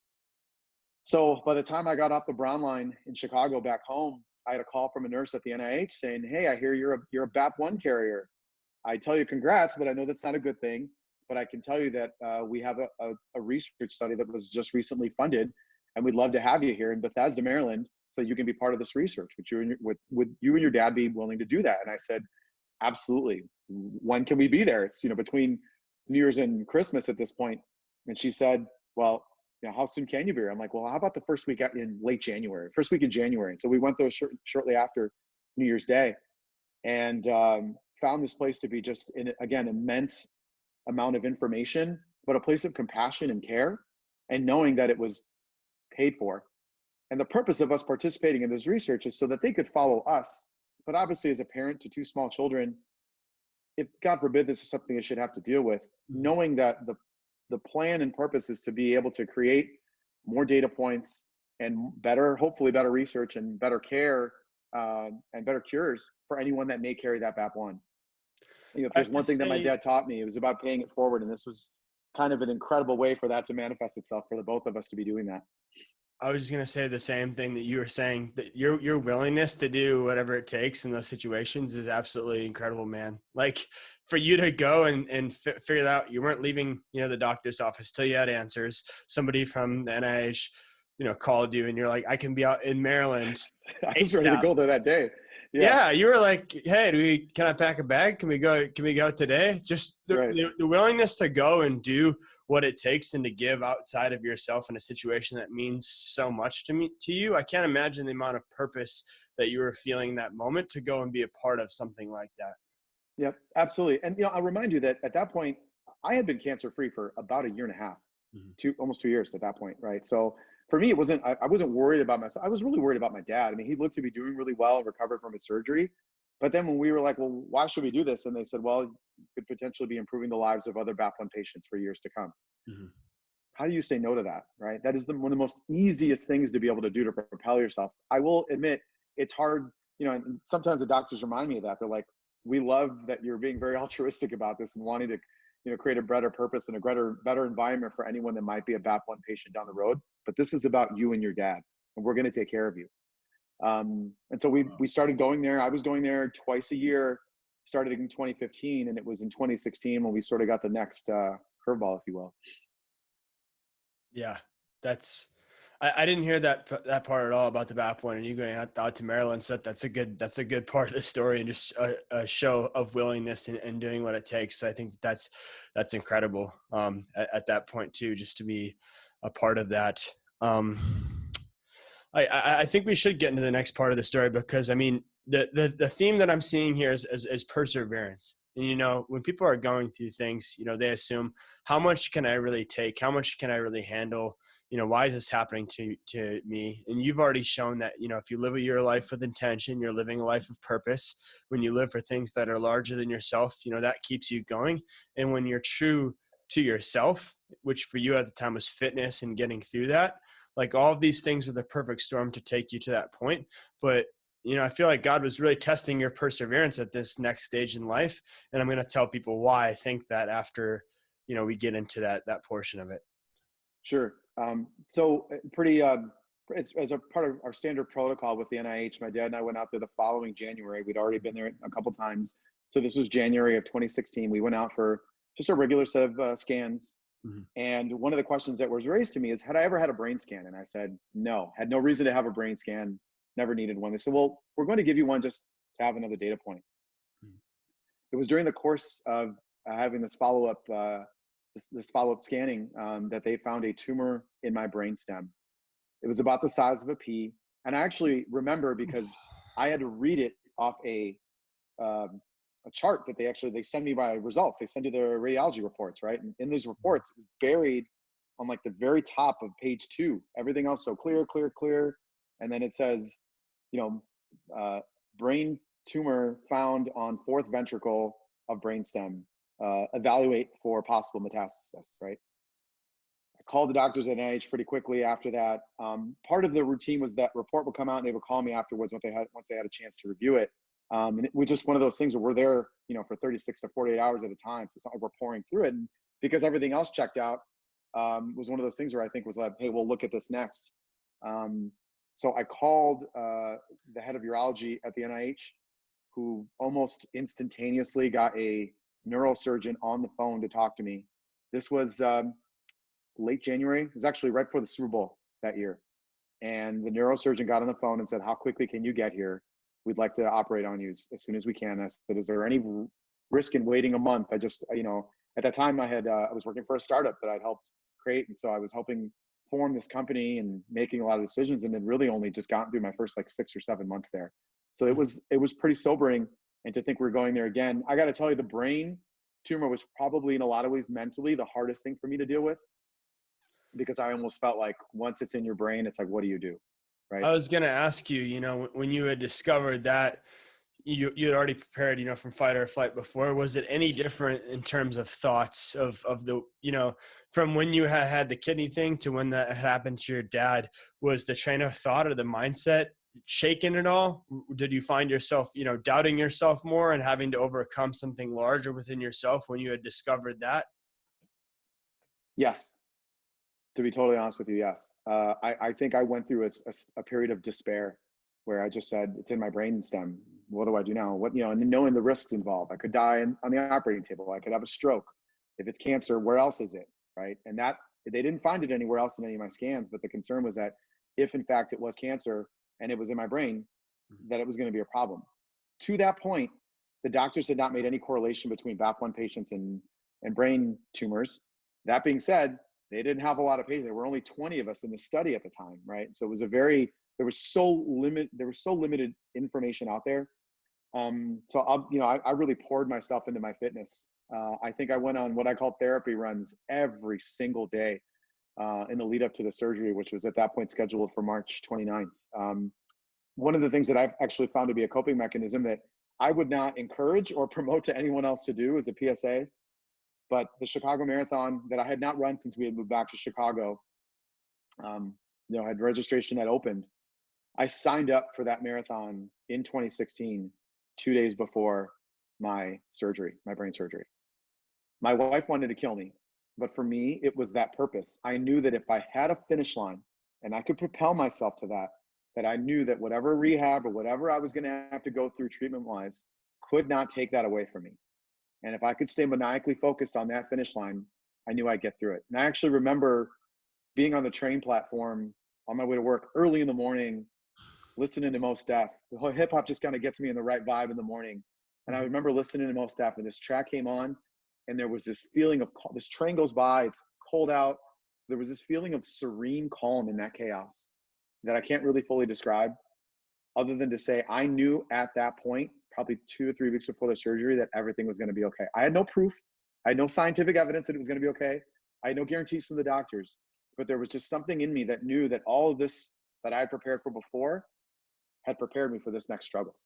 So by the time I got off the Brown line in Chicago back home, I had a call from a nurse at the NIH saying, hey, I hear you're a BAP1 carrier. I tell you congrats, but I know that's not a good thing. But I can tell you that we have a research study that was just recently funded, and we'd love to have you here in Bethesda, Maryland, so you can be part of this research. Would you and your dad be willing to do that? And I said, absolutely. When can we be there? It's between New Year's and Christmas at this point. And she said, well, how soon can you be here? I'm like, well, how about the first week in late January, first week in January? And so we went there shortly after New Year's Day, and found this place to be just, again, immense amount of information, but a place of compassion and care, and knowing that it was paid for. And the purpose of us participating in this research is so that they could follow us. But obviously, as a parent to two small children, if God forbid this is something I should have to deal with, knowing that the plan and purpose is to be able to create more data points and hopefully better research and better care, and better cures for anyone that may carry that BAP1. If there's one thing that my dad taught me, it was about paying it forward. And this was kind of an incredible way for that to manifest itself, for the both of us to be doing that. I was just going to say the same thing that you were saying, that your willingness to do whatever it takes in those situations is absolutely incredible, man. Like, for you to go and figure that out, you weren't leaving, the doctor's office till you had answers. Somebody from the NIH, called you and you're like, I can be out in Maryland. I was ready to go there that day. Yeah, you were like, hey, can I pack a bag? Can we go today? Just the willingness to go and do what it takes and to give outside of yourself in a situation that means so much to you. I can't imagine the amount of purpose that you were feeling that moment to go and be a part of something like that. Yep, absolutely. And I'll remind you that at that point, I had been cancer-free for about a year and a half, almost 2 years at that point, right? So for me, I wasn't worried about myself. I was really worried about my dad. I mean, he looked to be doing really well and recovered from his surgery. But then when we were like, well, why should we do this? And they said, well, you could potentially be improving the lives of other BAP1 patients for years to come. How do you say no to that, right? That is one of the most easiest things to be able to do to propel yourself. I will admit it's hard, and sometimes the doctors remind me of that. They're like, we love that you're being very altruistic about this and wanting to create a better purpose and a better environment for anyone that might be a BAP1 patient down the road. But this is about you and your dad, and we're going to take care of you. And so we started going there. I was going there twice a year, started in 2015, and it was in 2016 when we sort of got the next curveball, if you will. Yeah, I didn't hear that part at all about the BAP1 and you going out to Maryland. So that's a good part of the story, and just a show of willingness and doing what it takes. So I think that's incredible at that point too, just to be a part of that. I think we should get into the next part of the story, because I mean, the theme that I'm seeing here is perseverance. And, when people are going through things, they assume, how much can I really take? How much can I really handle? Why is this happening to me? And you've already shown that, if you live your life with intention, you're living a life of purpose. When you live for things that are larger than yourself, that keeps you going. And when you're true to yourself, which for you at the time was fitness and getting through that, like, all of these things were the perfect storm to take you to that point. But I feel like God was really testing your perseverance at this next stage in life. And I'm going to tell people why I think that after, we get into that portion of it. Sure. So pretty, as a part of our standard protocol with the NIH, my dad and I went out there the following January. We'd already been there a couple times. So this was January of 2016. We went out for just a regular set of scans. And one of the questions that was raised to me is, had I ever had a brain scan? And I said, no, had no reason to have a brain scan. Never needed one. They said, well, we're going to give you one just to have another data point. It was during the course of having this follow-up scanning that they found a tumor in my brainstem. It was about the size of a pea. And I actually remember, because I had to read it off a chart that they send me by results. They send you their radiology reports, right? And in those reports, it was buried on like the very top of page 2. Everything else so clear. And then it says, brain tumor found on 4th ventricle of brainstem. Evaluate for possible metastasis, right? I called the doctors at NIH pretty quickly after that. Part of the routine was that report would come out and they would call me afterwards once they had a chance to review it. And it was just one of those things where we're there, for 36 to 48 hours at a time. So it's not like we're pouring through it. And because everything else checked out, was one of those things where I think was like, hey, we'll look at this next. So I called the head of urology at the NIH, who almost instantaneously got a neurosurgeon on the phone to talk to me. This was late January. It was actually right before the Super Bowl that year. And the neurosurgeon got on the phone and said, how quickly can you get here? We'd like to operate on you as soon as we can. I said, is there any risk in waiting a month? I just, at that time I was working for a startup that I'd helped create. And so I was helping formed this company and making a lot of decisions, and then really only just gotten through my first like 6 or 7 months there. So it was pretty sobering. And to think we're going there again, I got to tell you, the brain tumor was probably in a lot of ways mentally the hardest thing for me to deal with, because I almost felt like once it's in your brain, it's like, what do you do? Right. I was going to ask you, when you had discovered that you had already prepared, from fight or flight before, was it any different in terms of thoughts of the, from when you had the kidney thing to when that happened to your dad? Was the train of thought or the mindset shaken at all? Did you find yourself, doubting yourself more and having to overcome something larger within yourself when you had discovered that? Yes. To be totally honest with you, yes. I think I went through a period of despair where I just said, it's in my brain stem. What do I do now? And knowing the risks involved, I could die on the operating table. I could have a stroke. If it's cancer, where else is it? Right. And that they didn't find it anywhere else in any of my scans. But the concern was that if in fact it was cancer and it was in my brain, that it was going to be a problem. To that point, the doctors had not made any correlation between BAP1 patients and brain tumors. That being said, they didn't have a lot of patients. There were only 20 of us in the study at the time, right? So it was there was so limited information out there. So I really poured myself into my fitness. I think I went on what I call therapy runs every single day in the lead up to the surgery, which was at that point scheduled for March 29th. One of the things that I've actually found to be a coping mechanism that I would not encourage or promote to anyone else to do as a PSA, but the Chicago Marathon that I had not run since we had moved back to Chicago, had registration that opened. I signed up for that marathon in 2016, 2 days before my surgery, my brain surgery. My wife wanted to kill me, but for me, it was that purpose. I knew that if I had a finish line and I could propel myself to that I knew that whatever rehab or whatever I was going to have to go through treatment wise could not take that away from me. And if I could stay maniacally focused on that finish line, I knew I'd get through it. And I actually remember being on the train platform on my way to work early in the morning, listening to Mos Def. The whole hip hop just kind of gets me in the right vibe in the morning. And I remember listening to Mos Def, and this track came on, and there was this feeling of this train goes by, it's cold out. There was this feeling of serene calm in that chaos that I can't really fully describe, other than to say I knew at that point, probably 2 or 3 weeks before the surgery, that everything was going to be okay. I had no proof. I had no scientific evidence that it was going to be okay. I had no guarantees from the doctors, but there was just something in me that knew that all of this that I had prepared for before had prepared me for this next struggle.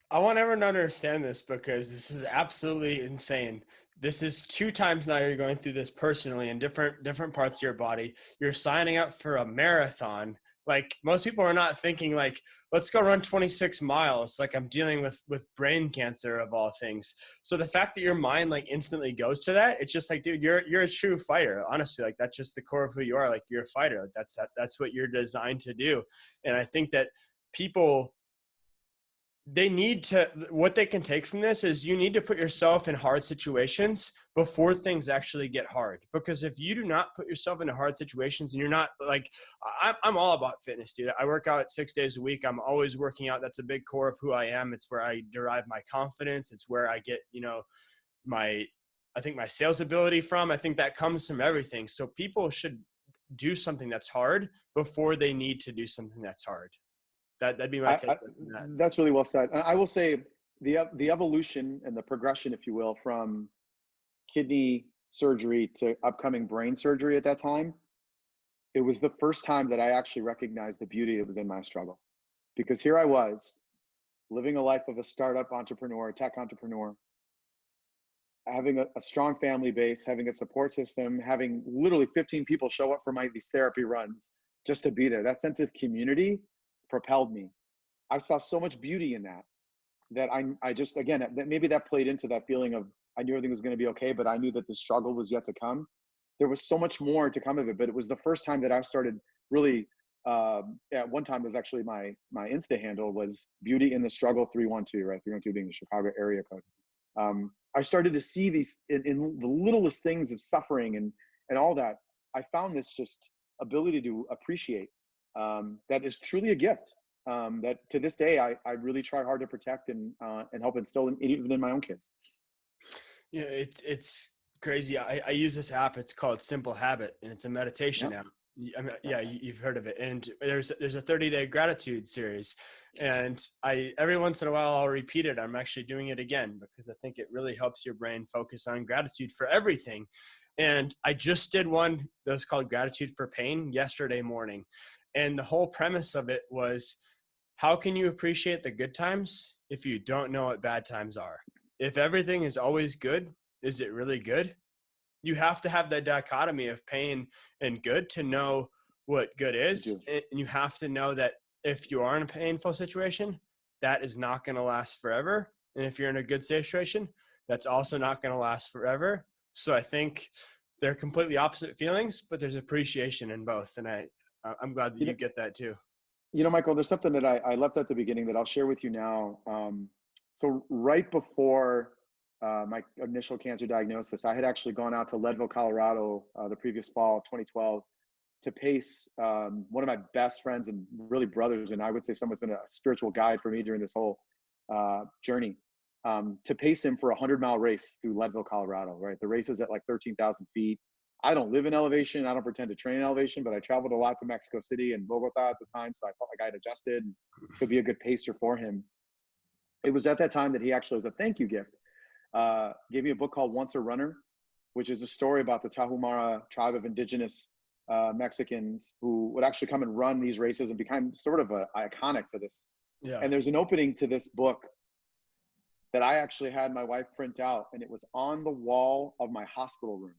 I want everyone to understand this because this is absolutely insane. This is 2 times now you're going through this personally in different parts of your body. You're signing up for a marathon. Like, most people are not thinking like, let's go run 26 miles. Like, I'm dealing with brain cancer of all things. So the fact that your mind like instantly goes to that, it's just like, dude, you're a true fighter. Honestly, like, that's just the core of who you are. Like, you're a fighter. Like, that's what you're designed to do. And I think that people, they need to, what they can take from this is you need to put yourself in hard situations before things actually get hard. Because if you do not put yourself into hard situations, and you're not like, I'm all about fitness, dude. I work out 6 days a week. I'm always working out. That's a big core of who I am. It's where I derive my confidence. It's where I get, I think my sales ability from. I think that comes from everything. So people should do something that's hard before they need to do something that's hard. That'd be my take on that. That's really well said. I will say the evolution and the progression, if you will, from kidney surgery to upcoming brain surgery at that time, it was the first time that I actually recognized the beauty that was in my struggle. Because here I was living a life of a startup entrepreneur, a tech entrepreneur, having a strong family base, having a support system, having literally 15 people show up for these therapy runs just to be there. That sense of community propelled me. I saw so much beauty in that I just, again, that maybe that played into that feeling of I knew everything was going to be okay, but I knew that the struggle was yet to come. There was so much more to come of it, but it was the first time that I started really, at one time, it was actually my Insta handle was Beauty in the Struggle 312, right? 312 being the Chicago area code. I started to see these in the littlest things of suffering and all that. I found this just ability to appreciate that is truly a gift. That to this day I really try hard to protect and help instill even in my own kids. It's crazy. I use this app. It's called Simple Habit, and it's a meditation Yep. app. I mean, yeah, you've heard of it. And there's a 30-day gratitude series, and I every once in a while I'll repeat it. I'm actually doing it again because I think it really helps your brain focus on gratitude for everything. And I just did one that was called Gratitude for Pain yesterday morning, and the whole premise of it was, how can you appreciate the good times if you don't know what bad times are? If everything is always good, is it really good? You have to have that dichotomy of pain and good to know what good You is. do. And you have to know that if you are in a painful situation, that is not going to last forever. And if you're in a good situation, that's also not going to last forever. So I think they're completely opposite feelings, but there's appreciation in both. And I'm glad that You know, you get that too. Michael, there's something that I left at the beginning that I'll share with you now. So right before my initial cancer diagnosis, I had actually gone out to Leadville, Colorado, the previous fall, 2012, to pace one of my best friends and really brothers, and I would say someone's been a spiritual guide for me during this whole journey, to pace him for a 100-mile race through Leadville, Colorado. Right, the race is at like 13,000 feet. I don't live in elevation. I don't pretend to train in elevation, but I traveled a lot to Mexico City and Bogota at the time, so I felt like I had adjusted and could be a good pacer for him. It was at that time that he actually, as a thank you gift, gave me a book called Once a Runner, which is a story about the Tarahumara tribe of indigenous Mexicans who would actually come and run these races and become sort of iconic to this. Yeah. And there's an opening to this book that I actually had my wife print out, and it was on the wall of my hospital room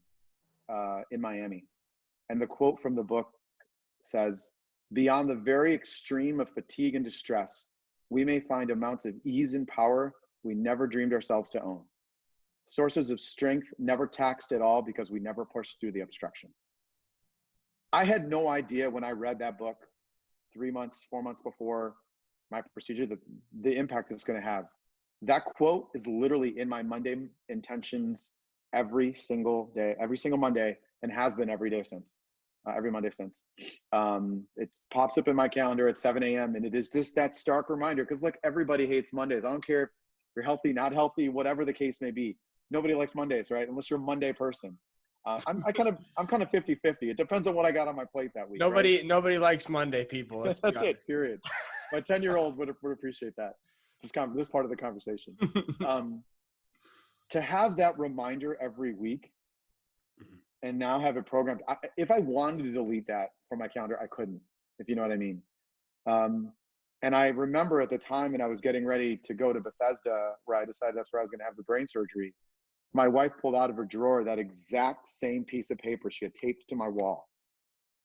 in Miami. And the quote from the book says, "Beyond the very extreme of fatigue and distress, we may find amounts of ease and power we never dreamed ourselves to own. Sources of strength never taxed at all because we never pushed through the obstruction." I had no idea when I read that book 3 months, 4 months before my procedure, the impact it's going to have. That quote is literally in my Monday intentions every single day, every single Monday, and has been every day since. Every Monday since. It pops up in my calendar at 7 a.m. and it is just that stark reminder, because look, everybody hates Mondays. I don't care if you're healthy, not healthy, whatever the case may be. Nobody likes Mondays, right? Unless you're a Monday person. I'm kind of 50-50. It depends on what I got on my plate that week. Nobody likes Monday people. That's it. Period. My 10-year-old would appreciate that. This part of the conversation. To have that reminder every week, and now have it programmed. If I wanted to delete that from my calendar, I couldn't, if you know what I mean. And I remember at the time when I was getting ready to go to Bethesda, where I decided that's where I was going to have the brain surgery, my wife pulled out of her drawer that exact same piece of paper she had taped to my wall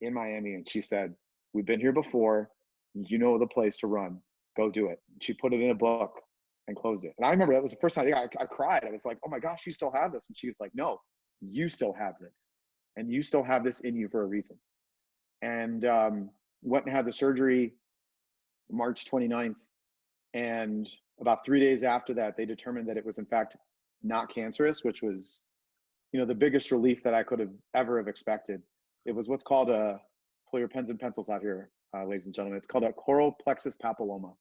in Miami. And she said, "We've been here before. You know the place to run. Go do it." She put it in a book and closed it. And I remember that was the first time I cried. I was like, "Oh my gosh, you still have this?" And she was like, "No, you still have this. And you still have this in you for a reason." And went and had the surgery March 29th. And about 3 days after that, they determined that it was in fact not cancerous, which was, the biggest relief that I could have ever have expected. It was what's called pull your pens and pencils out here, ladies and gentlemen. It's called a choral plexus papilloma.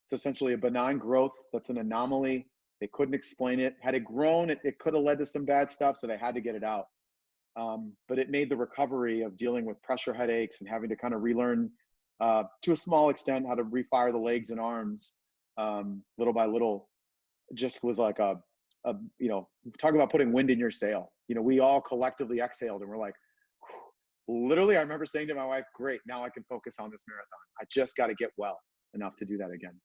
It's essentially a benign growth that's an anomaly. They couldn't explain it. Had it grown, it could have led to some bad stuff, so they had to get it out. But it made the recovery of dealing with pressure headaches and having to kind of relearn, to a small extent, how to refire the legs and arms, little by little, just was like talk about putting wind in your sail. We all collectively exhaled and we're like, whew. Literally, I remember saying to my wife, "Great, now I can focus on this marathon. I just got to get well enough to do that again."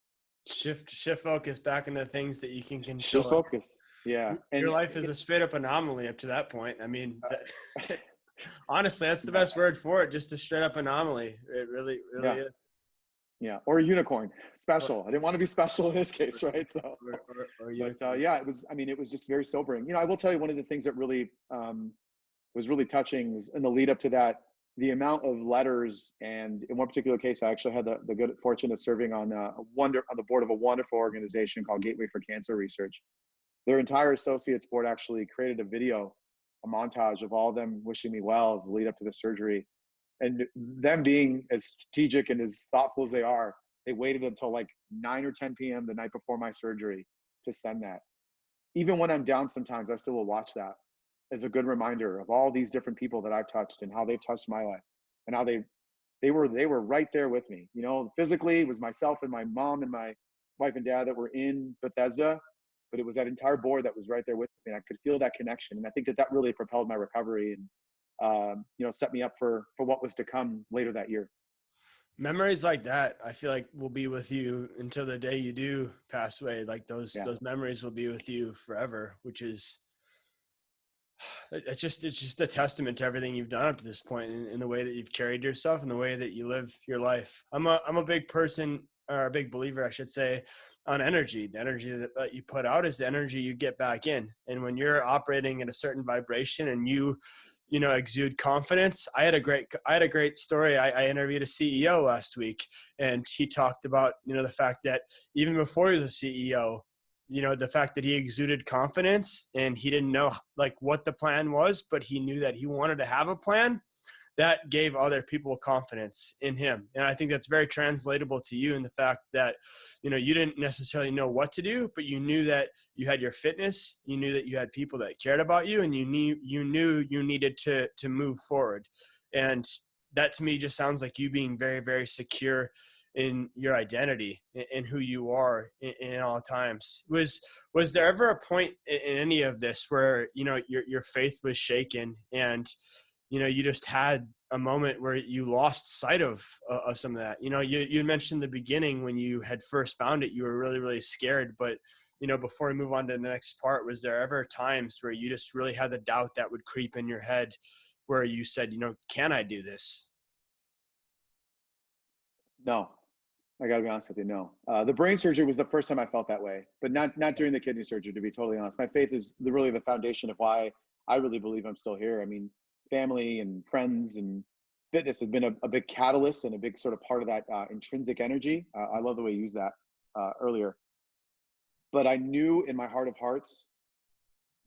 Shift focus back into things that you can control. Shift focus. Yeah. And your life is a straight up anomaly up to that point. I mean, honestly, that's the best word for it. Just a straight up anomaly. It really is. Yeah. Or a unicorn. Special. I didn't want to be special in this case, right? So, yeah, it was just very sobering. I will tell you, one of the things that really was really touching was in the lead up to that, the amount of letters. And in one particular case, I actually had the good fortune of serving on the board of a wonderful organization called Gateway for Cancer Research. Their entire associates board actually created a video, a montage of all of them wishing me well as the lead up to the surgery. And them being as strategic and as thoughtful as they are, they waited until like 9 or 10 p.m. the night before my surgery to send that. Even when I'm down sometimes, I still will watch that as a good reminder of all these different people that I've touched and how they've touched my life. and how they were right there with me. You know, physically it was myself and my mom and my wife and dad that were in Bethesda, but it was that entire board that was right there with me. And I could feel that connection, and I think that really propelled my recovery and you know, set me up for what was to come later that year. Memories like that, I feel like will be with you until the day you do pass away. Like Yeah. those memories will be with you forever, which is it's just a testament to everything you've done up to this point, in the way that you've carried yourself and the way that you live your life. I'm a big person, or a big believer, I should say, on energy. The energy that you put out is the energy you get back in. And when you're operating at a certain vibration and you know, exude confidence. I had a great story. I interviewed a CEO last week, and he talked about, you know, the fact that even before he was a CEO, you know, the fact that he exuded confidence and he didn't know like what the plan was, but he knew that he wanted to have a plan that gave other people confidence in him. And I think that's very translatable to you in the fact that, you know, you didn't necessarily know what to do, but you knew that you had your fitness, you knew that you had people that cared about you, and you knew you needed to move forward. And that to me just sounds like you being very, very secure in your identity and who you are in all times. Was there ever a point in any of this where, you know, your faith was shaken and, you know, you just had a moment where you lost sight of some of that? You know, you mentioned in the beginning when you had first found it, you were really, really scared. But, you know, before we move on to the next part, was there ever times where you just really had the doubt that would creep in your head where you said, you know, can I do this? No, I got to be honest with you. No, the brain surgery was the first time I felt that way, but not during the kidney surgery. To be totally honest, my faith is really the foundation of why I really believe I'm still here. I mean, family and friends and fitness has been a big catalyst and a big sort of part of that intrinsic energy. I love the way you used that earlier. But I knew in my heart of hearts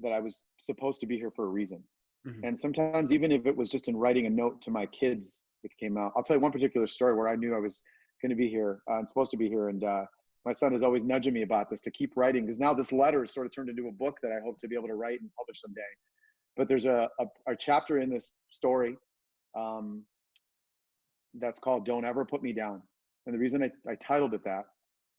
that I was supposed to be here for a reason. Mm-hmm. And sometimes, even if it was just in writing a note to my kids, it came out. I'll tell you one particular story where I knew I was going to be here and supposed to be here. And my son is always nudging me about this to keep writing, because now this letter is sort of turned into a book that I hope to be able to write and publish someday. But there's a chapter in this story um, that's called "Don't Ever Put Me Down." And the reason I titled it that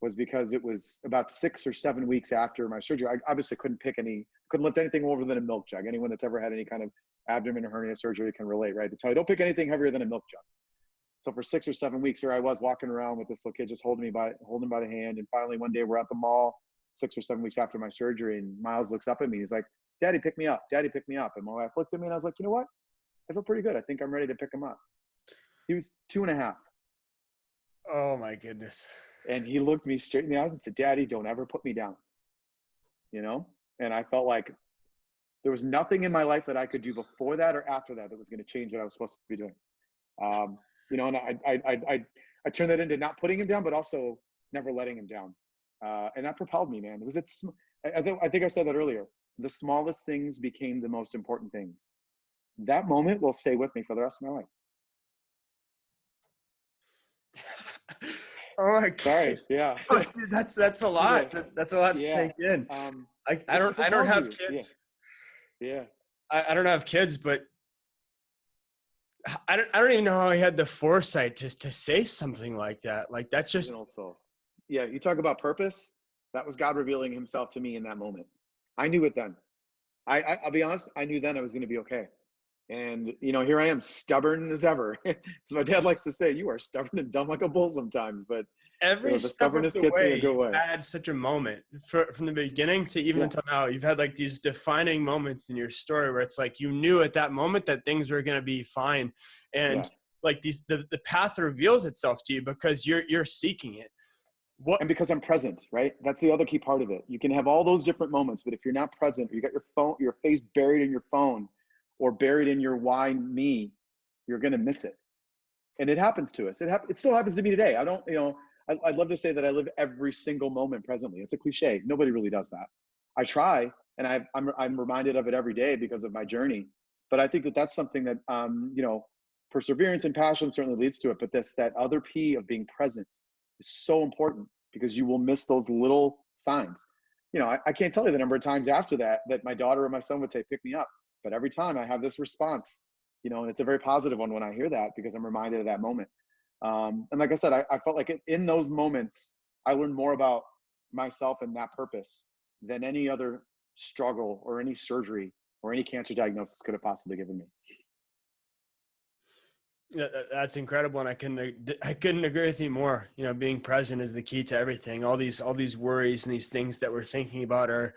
was because it was about 6 or 7 weeks after my surgery. I obviously couldn't lift anything over than a milk jug. Anyone that's ever had any kind of abdomen or hernia surgery can relate, right? They tell you, don't pick anything heavier than a milk jug. So for 6 or 7 weeks here I was walking around with this little kid, just holding by the hand. And finally one day we're at the mall 6 or 7 weeks after my surgery, and Miles looks up at me. He's like, "Daddy, pick me up. Daddy, pick me up." And my wife looked at me and I was like, you know what? I feel pretty good. I think I'm ready to pick him up. He was 2.5. Oh my goodness. And he looked me straight in the eyes and said, "Daddy, don't ever put me down." You know? And I felt like there was nothing in my life that I could do before that or after that was going to change what I was supposed to be doing. You know, and I turned that into not putting him down, but also never letting him down. And that propelled me, man. I think I said that earlier, the smallest things became the most important things. That moment will stay with me for the rest of my life. Oh my Sorry. goodness. Yeah. Oh, dude, that's a lot. That's a lot to Yeah. take in. It I don't propels have you. Yeah. kids. Yeah. I don't have kids, but I don't even know how I had the foresight to say something like that. Like that's He's just an old soul. Yeah. You talk about purpose. That was God revealing himself to me in that moment. I knew it then. I'll be honest. I knew then I was going to be okay. And, you know, here I am, stubborn as ever. So my dad likes to say, "You are stubborn and dumb like a bull sometimes." But, you every know, the step of stubbornness the gets me in way a good you've way. had such a moment from the beginning to even Yeah. until now. You've had like these defining moments in your story where it's like you knew at that moment that things were going to be fine, Yeah. and like the path reveals itself to you because you're seeking it. What And because I'm present, right? That's the other key part of it. You can have all those different moments, but if you're not present, or you got your face buried in your phone or buried in your why me, you're going to miss it. And it happens to us. It still happens to me today. I don't, you know, I'd love to say that I live every single moment presently. It's a cliche. Nobody really does that. I try, and I'm reminded of it every day because of my journey. But I think that that's something that, you know, perseverance and passion certainly leads to it. But that other P of being present is so important, because you will miss those little signs. You know, I can't tell you the number of times after that my daughter or my son would say, "Pick me up." But every time I have this response, And it's a very positive one when I hear that, because I'm reminded of that moment. And like I said, I felt like in those moments, I learned more about myself and that purpose than any other struggle or any surgery or any cancer diagnosis could have possibly given me. Yeah, that's incredible, and I couldn't agree with you more. Being present is the key to everything. All these worries and these things that we're thinking about are,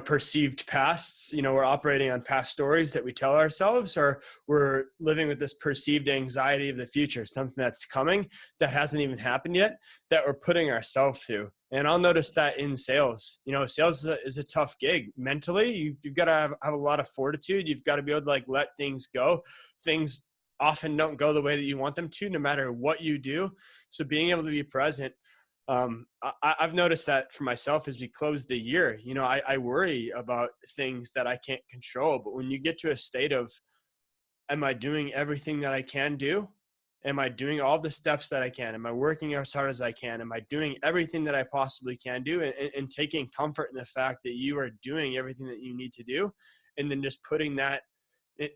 perceived pasts. We're operating on past stories that we tell ourselves, or we're living with this perceived anxiety of the future, something that's coming that hasn't even happened yet, that we're putting ourselves through. And I'll notice that in sales. Sales is a tough gig mentally. You've got to have a lot of fortitude. You've got to be able to let things go. Things often don't go the way that you want them to, no matter what you do. So being able to be present, I've noticed that for myself as we close the year. I worry about things that I can't control, but when you get to a state of, am I doing everything that I can do? Am I doing all the steps that I can? Am I working as hard as I can? Am I doing everything that I possibly can do? And taking comfort in the fact that you are doing everything that you need to do, and then just putting that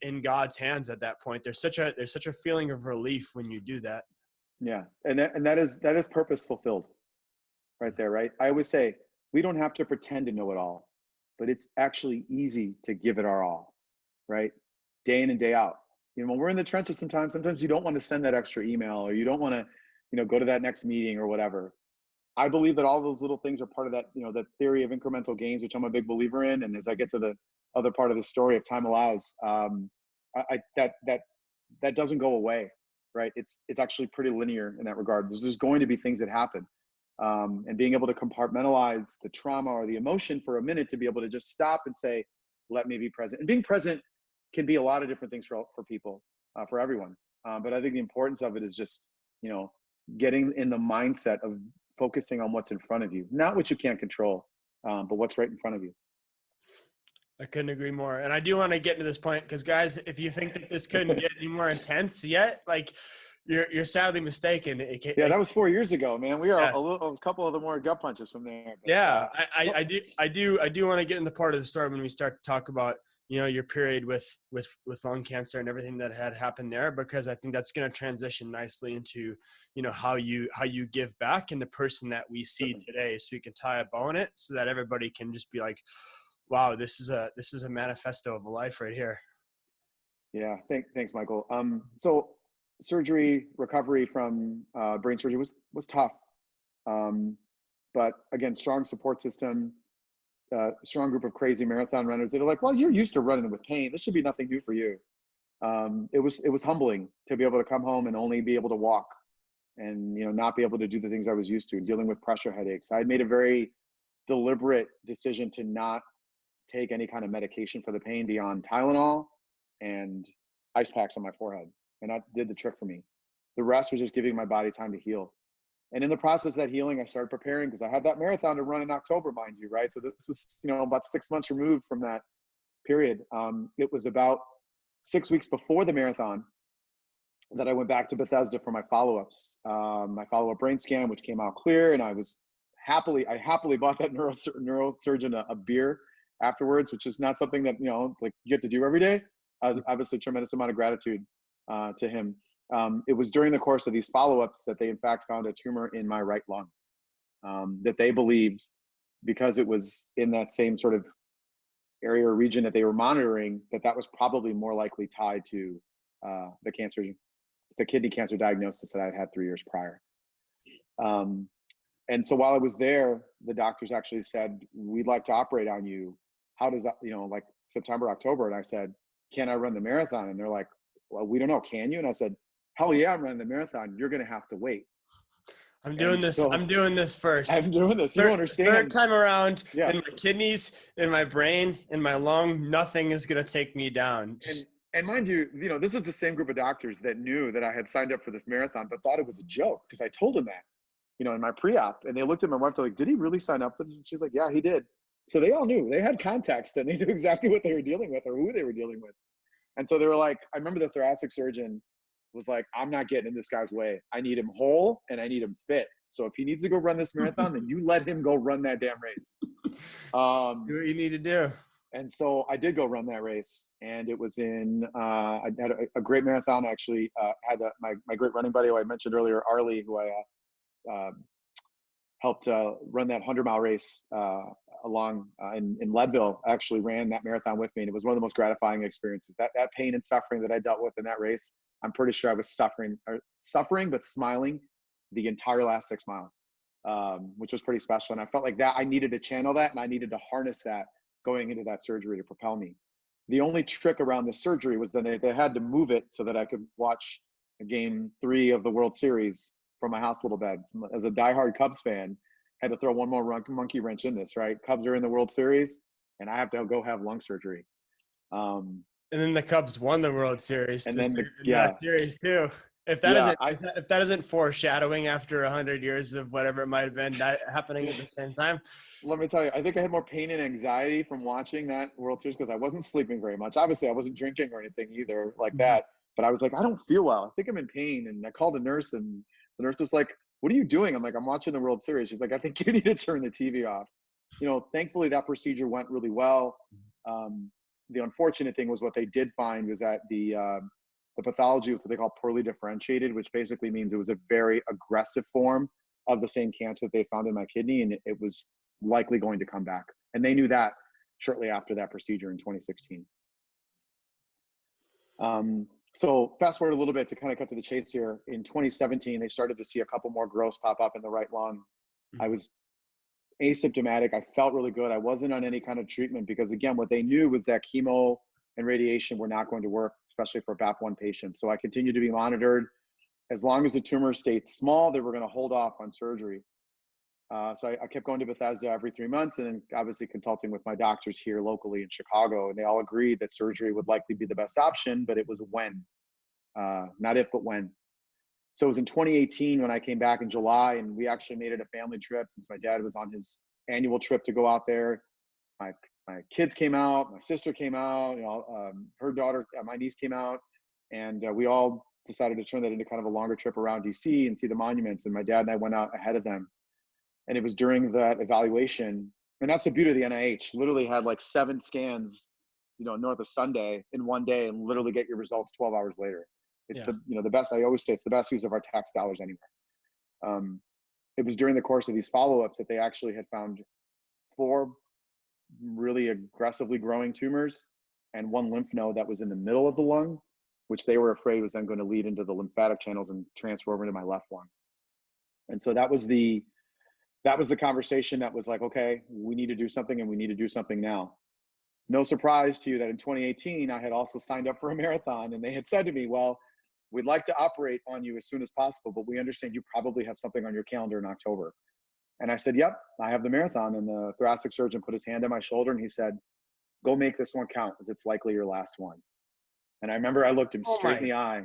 in God's hands at that point. There's such a feeling of relief when you do that. Yeah. And that is purpose fulfilled right there. Right. I always say, we don't have to pretend to know it all, but it's actually easy to give it our all. Right. Day in and day out. When we're in the trenches, sometimes you don't want to send that extra email, or you don't want to, go to that next meeting or whatever. I believe that all those little things are part of that, the theory of incremental gains, which I'm a big believer in. And as I get to the other part of the story, if time allows, that doesn't go away, right? It's actually pretty linear in that regard. There's going to be things that happen, and being able to compartmentalize the trauma or the emotion for a minute, to be able to just stop and say, let me be present. And being present can be a lot of different things for people, for everyone. But I think the importance of it is just, getting in the mindset of focusing on what's in front of you, not what you can't control, but what's right in front of you. I couldn't agree more. And I do want to get to this point, because guys, if you think that this couldn't get any more intense yet, you're sadly mistaken. That was 4 years ago, man. We are Yeah. a couple of the more gut punches from there. But, yeah. I do want to get in the part of the story when we start to talk about, your period with lung cancer and everything that had happened there, because I think that's going to transition nicely into, how you give back, and the person that we see today, so we can tie a bow on it, so that everybody can just be like, wow, this is a manifesto of a life right here. Yeah. Thanks, Michael. So surgery, recovery from brain surgery was tough. But again, strong support system, strong group of crazy marathon runners that are like, well, you're used to running with pain. This should be nothing new for you. It was humbling to be able to come home and only be able to walk, and, not be able to do the things I was used to, dealing with pressure headaches. I had made a very deliberate decision to not take any kind of medication for the pain beyond Tylenol and ice packs on my forehead. And that did the trick for me. The rest was just giving my body time to heal. And in the process of that healing, I started preparing, because I had that marathon to run in October, mind you, right? So this was, about 6 months removed from that period. It was about 6 weeks before the marathon that I went back to Bethesda for my follow-ups. My follow-up brain scan, which came out clear, and I happily bought that neurosurgeon a beer afterwards, which is not something that, you get to do every day. Obviously, tremendous amount of gratitude to him. It was during the course of these follow-ups that they in fact found a tumor in my right lung, that they believed, because it was in that same sort of area or region that they were monitoring, that was probably more likely tied to the kidney cancer diagnosis that I had 3 years prior. And so while I was there, the doctors actually said, we'd like to operate on you. How does that, like September, October? And I said, can I run the marathon? And they're like, well, we don't know. Can you? And I said, hell yeah, I'm running the marathon. You're going to have to wait. I'm doing this first. I'm doing this. You don't understand. Third time around, Yeah. In my kidneys, in my brain, in my lung, nothing is going to take me down. And mind you, this is the same group of doctors that knew that I had signed up for this marathon, but thought it was a joke, because I told them that, in my pre-op. And they looked at my wife, they're like, did he really sign up for this? And she's like, yeah, he did. So they all knew. They had context, and they knew exactly what they were dealing with, or who they were dealing with. And so they were like, I remember the thoracic surgeon was like, I'm not getting in this guy's way. I need him whole, and I need him fit. So if he needs to go run this marathon, then you let him go run that damn race. Do what you need to do. And so I did go run that race, and it was I had a great marathon. I actually had my great running buddy who I mentioned earlier, Arlie, who I helped run that 100-mile race along in Leadville, actually ran that marathon with me. And it was one of the most gratifying experiences. That pain and suffering that I dealt with in that race, I'm pretty sure I was suffering, but smiling the entire last 6 miles, which was pretty special. And I felt like that I needed to channel that, and I needed to harness that going into that surgery to propel me. The only trick around the surgery was that they had to move it so that I could watch game 3 of the World Series from my hospital bed. As a diehard Cubs fan, had to throw one more monkey wrench in this, right? Cubs are in the World Series, and I have to go have lung surgery. And then the Cubs won the World Series. And then that series too. If that isn't foreshadowing after 100 years of whatever it might have been that happening at the same time. Let me tell you, I think I had more pain and anxiety from watching that World Series because I wasn't sleeping very much. Obviously, I wasn't drinking or anything either like that. But I was like, I don't feel well. I think I'm in pain. And I called a nurse, and the nurse was like, "What are you doing?" I'm like, "I'm watching the World Series." She's like, "I think you need to turn the TV off." Thankfully that procedure went really well. The unfortunate thing was what they did find was that the pathology was what they call poorly differentiated, which basically means it was a very aggressive form of the same cancer that they found in my kidney, and it was likely going to come back. And they knew that shortly after that procedure in 2016. So fast forward a little bit to kind of cut to the chase here. In 2017, they started to see a couple more growths pop up in the right lung. I was asymptomatic. I felt really good. I wasn't on any kind of treatment because, again, what they knew was that chemo and radiation were not going to work, especially for BAP1 patients. So I continued to be monitored. As long as the tumor stayed small, they were going to hold off on surgery. So I kept going to Bethesda every 3 months, and then obviously consulting with my doctors here locally in Chicago. And they all agreed that surgery would likely be the best option, but it was when, not if, but when. So it was in 2018 when I came back in July, and we actually made it a family trip since my dad was on his annual trip to go out there. My kids came out, my sister came out, her daughter, my niece came out, and we all decided to turn that into kind of a longer trip around DC and see the monuments. And my dad and I went out ahead of them. And it was during that evaluation, and that's the beauty of the NIH. Literally had like 7 scans, north of Sunday in one day, and literally get your results 12 hours later. It's the best. I always say it's the best use of our tax dollars anywhere. It was during the course of these follow-ups that they actually had found 4 really aggressively growing tumors and 1 lymph node that was in the middle of the lung, which they were afraid was then going to lead into the lymphatic channels and transfer over to my left lung. And so that was the conversation that was like, okay, we need to do something, and we need to do something now. No surprise to you that in 2018, I had also signed up for a marathon, and they had said to me, well, we'd like to operate on you as soon as possible, but we understand you probably have something on your calendar in October. And I said, yep, I have the marathon. And the thoracic surgeon put his hand on my shoulder, and he said, go make this one count, because it's likely your last one. And I remember I looked him straight in the eye,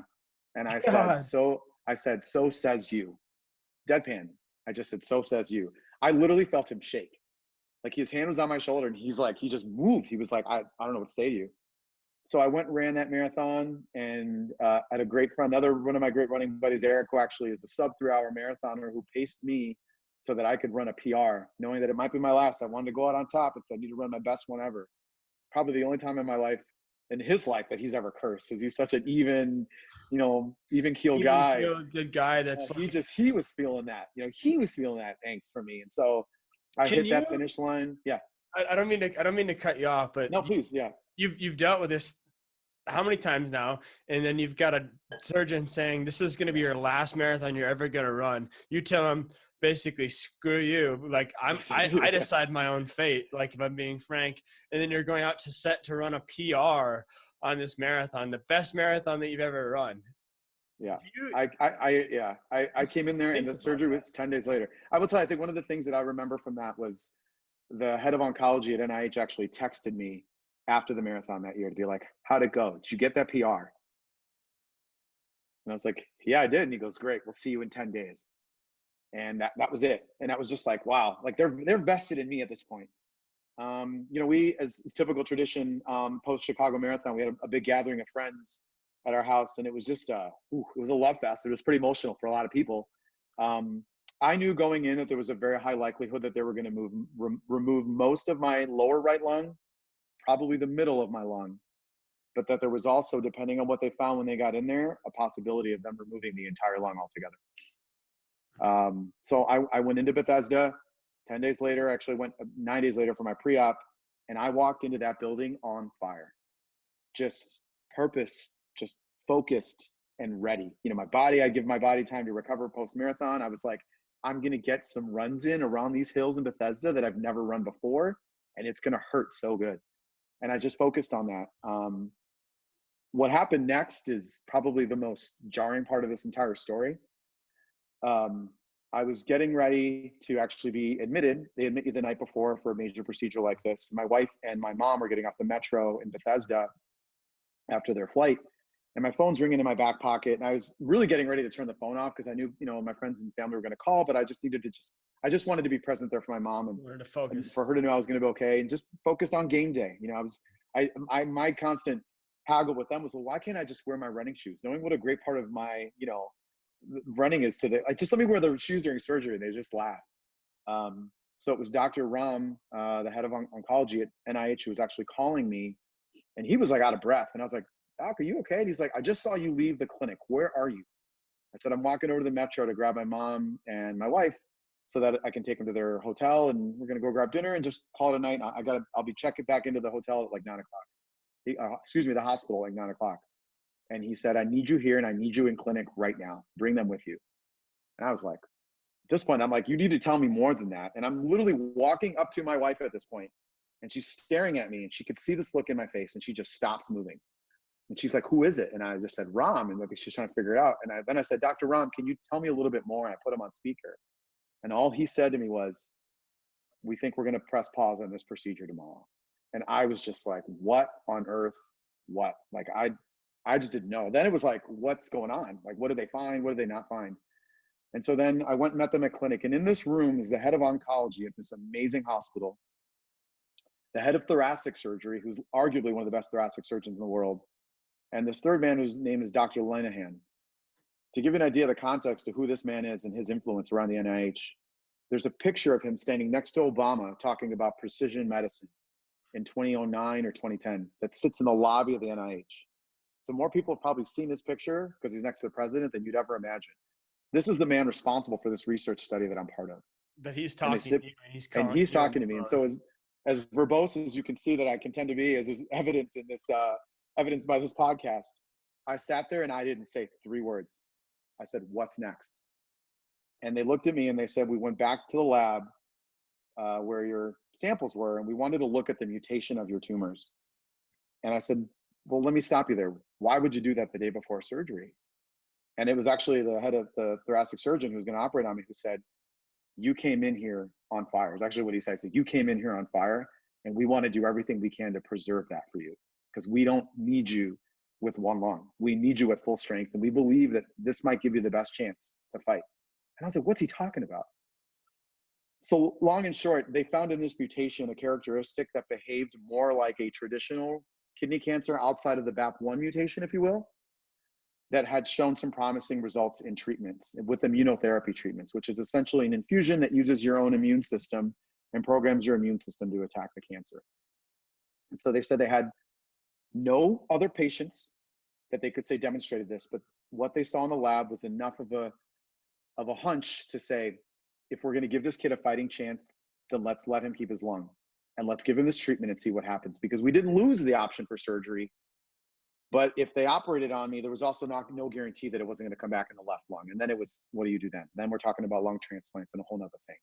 and I said, so says you. Deadpan. I just said, so says you. I literally felt him shake. Like his hand was on my shoulder, and he's like, he just moved. He was like, I don't know what to say to you. So I went and ran that marathon, and I had a great friend, one of my great running buddies, Eric, who actually is a sub 3-hour marathoner, who paced me so that I could run a PR, knowing that it might be my last. I wanted to go out on top. I need to run my best one ever. Probably the only time in my life, in his life, that he's ever cursed, because he's such an even keel guy. Good guy. That's he was feeling that. He was feeling that angst for me, and so I hit that finish line. Yeah. I don't mean to cut you off, but no, please, yeah. You've dealt with this how many times now, and then you've got a surgeon saying this is going to be your last marathon you're ever going to run. You tell him basically, screw you. Like I decide my own fate. Like, if I'm being frank, and then you're going out to run a PR on this marathon, the best marathon that you've ever run. Yeah. I came in there, and the surgery was 10 days later. I will tell you, I think one of the things that I remember from that was the head of oncology at NIH actually texted me after the marathon that year to be like, how'd it go? Did you get that PR? And I was like, yeah, I did. And he goes, great. We'll see you in 10 days. And that was it. And that was just like, wow, like they're vested in me at this point. We, as typical tradition, post Chicago Marathon, we had a big gathering of friends at our house, and it was just it was a love fest. It was pretty emotional for a lot of people. I knew going in that there was a very high likelihood that they were going to remove most of my lower right lung, probably the middle of my lung, but that there was also, depending on what they found when they got in there, a possibility of them removing the entire lung altogether. So I went into Bethesda 10 days later, actually went 9 days later for my pre-op, and I walked into that building on fire, just purpose, just focused and ready. You know, I give my body time to recover post-marathon. I was like, I'm going to get some runs in around these hills in Bethesda that I've never run before, and it's going to hurt so good. And I just focused on that. What happened next is probably the most jarring part of this entire story. I was getting ready to actually be admitted. They admit you the night before for a major procedure like this. My wife and my mom were getting off the metro in Bethesda after their flight, and my phone's ringing in my back pocket. And I was really getting ready to turn the phone off because I knew, you know, my friends and family were going to call, but I just needed to I just wanted to be present there for my mom Wanted to focus. and for her to know I was going to be okay, and just focused on game day. You know, my constant haggle with them was, well, why can't I just wear my running shoes? Knowing what a great part of my, you know, running is to just let me wear the shoes during surgery. And they just laugh. So it was Dr. Ram, the head of oncology at NIH, who was actually calling me, and he was like out of breath. And I was like, Doc, are you okay? And he's like, I just saw you leave the clinic. Where are you? I said, I'm walking over to the metro to grab my mom and my wife so that I can take them to their hotel, and we're going to go grab dinner and just call it a night. I'll be checking back into the hotel at like 9 o'clock. The hospital at like 9 o'clock. And he said, I need you here and I need you in clinic right now. Bring them with you. And I was like, at this point, I'm like, you need to tell me more than that. And I'm literally walking up to my wife at this point, and she's staring at me, and she could see this look in my face, and she just stops moving. And she's like, who is it? And I just said, Ram. And she's trying to figure it out. And then I said, Dr. Ram, can you tell me a little bit more? And I put him on speaker. And all he said to me was, we think we're going to press pause on this procedure tomorrow. And I was just like, what on earth? What? Like, I just didn't know. Then it was like, what's going on? Like, what did they find? What did they not find? And so then I went and met them at clinic. And in this room is the head of oncology at this amazing hospital, the head of thoracic surgery, who's arguably one of the best thoracic surgeons in the world, and this third man whose name is Dr. Linehan. To give you an idea of the context of who this man is and his influence around the NIH, there's a picture of him standing next to Obama talking about precision medicine in 2009 or 2010 that sits in the lobby of the NIH. So more people have probably seen this picture because he's next to the president than you'd ever imagine. This is the man responsible for this research study that I'm part of. But he's talking to you, and he's talking to me. And so as verbose as you can see that I can tend to be, as is evident in this evidenced by this podcast, I sat there and I didn't say 3 words. I said, what's next? And they looked at me and they said, we went back to the lab where your samples were, and we wanted to look at the mutation of your tumors. And I said, well, let me stop you there. Why would you do that the day before surgery? And it was actually the head of the thoracic surgeon who was going to operate on me who said, you came in here on fire. It's actually what he said. He said, you came in here on fire, and we want to do everything we can to preserve that for you, because we don't need you with one lung. We need you at full strength, and we believe that this might give you the best chance to fight. And I was like, what's he talking about? So long and short, they found in this mutation a characteristic that behaved more like a traditional kidney cancer outside of the BAP1 mutation, if you will, that had shown some promising results in treatments with immunotherapy treatments, which is essentially an infusion that uses your own immune system and programs your immune system to attack the cancer. And so they said they had no other patients that they could say demonstrated this, but what they saw in the lab was enough of a hunch to say, if we're going to give this kid a fighting chance, then let's let him keep his lung and let's give him this treatment and see what happens. Because we didn't lose the option for surgery, but if they operated on me, there was also no guarantee that it wasn't going to come back in the left lung. And then it was, what do you do then? Then we're talking about lung transplants and a whole nother thing.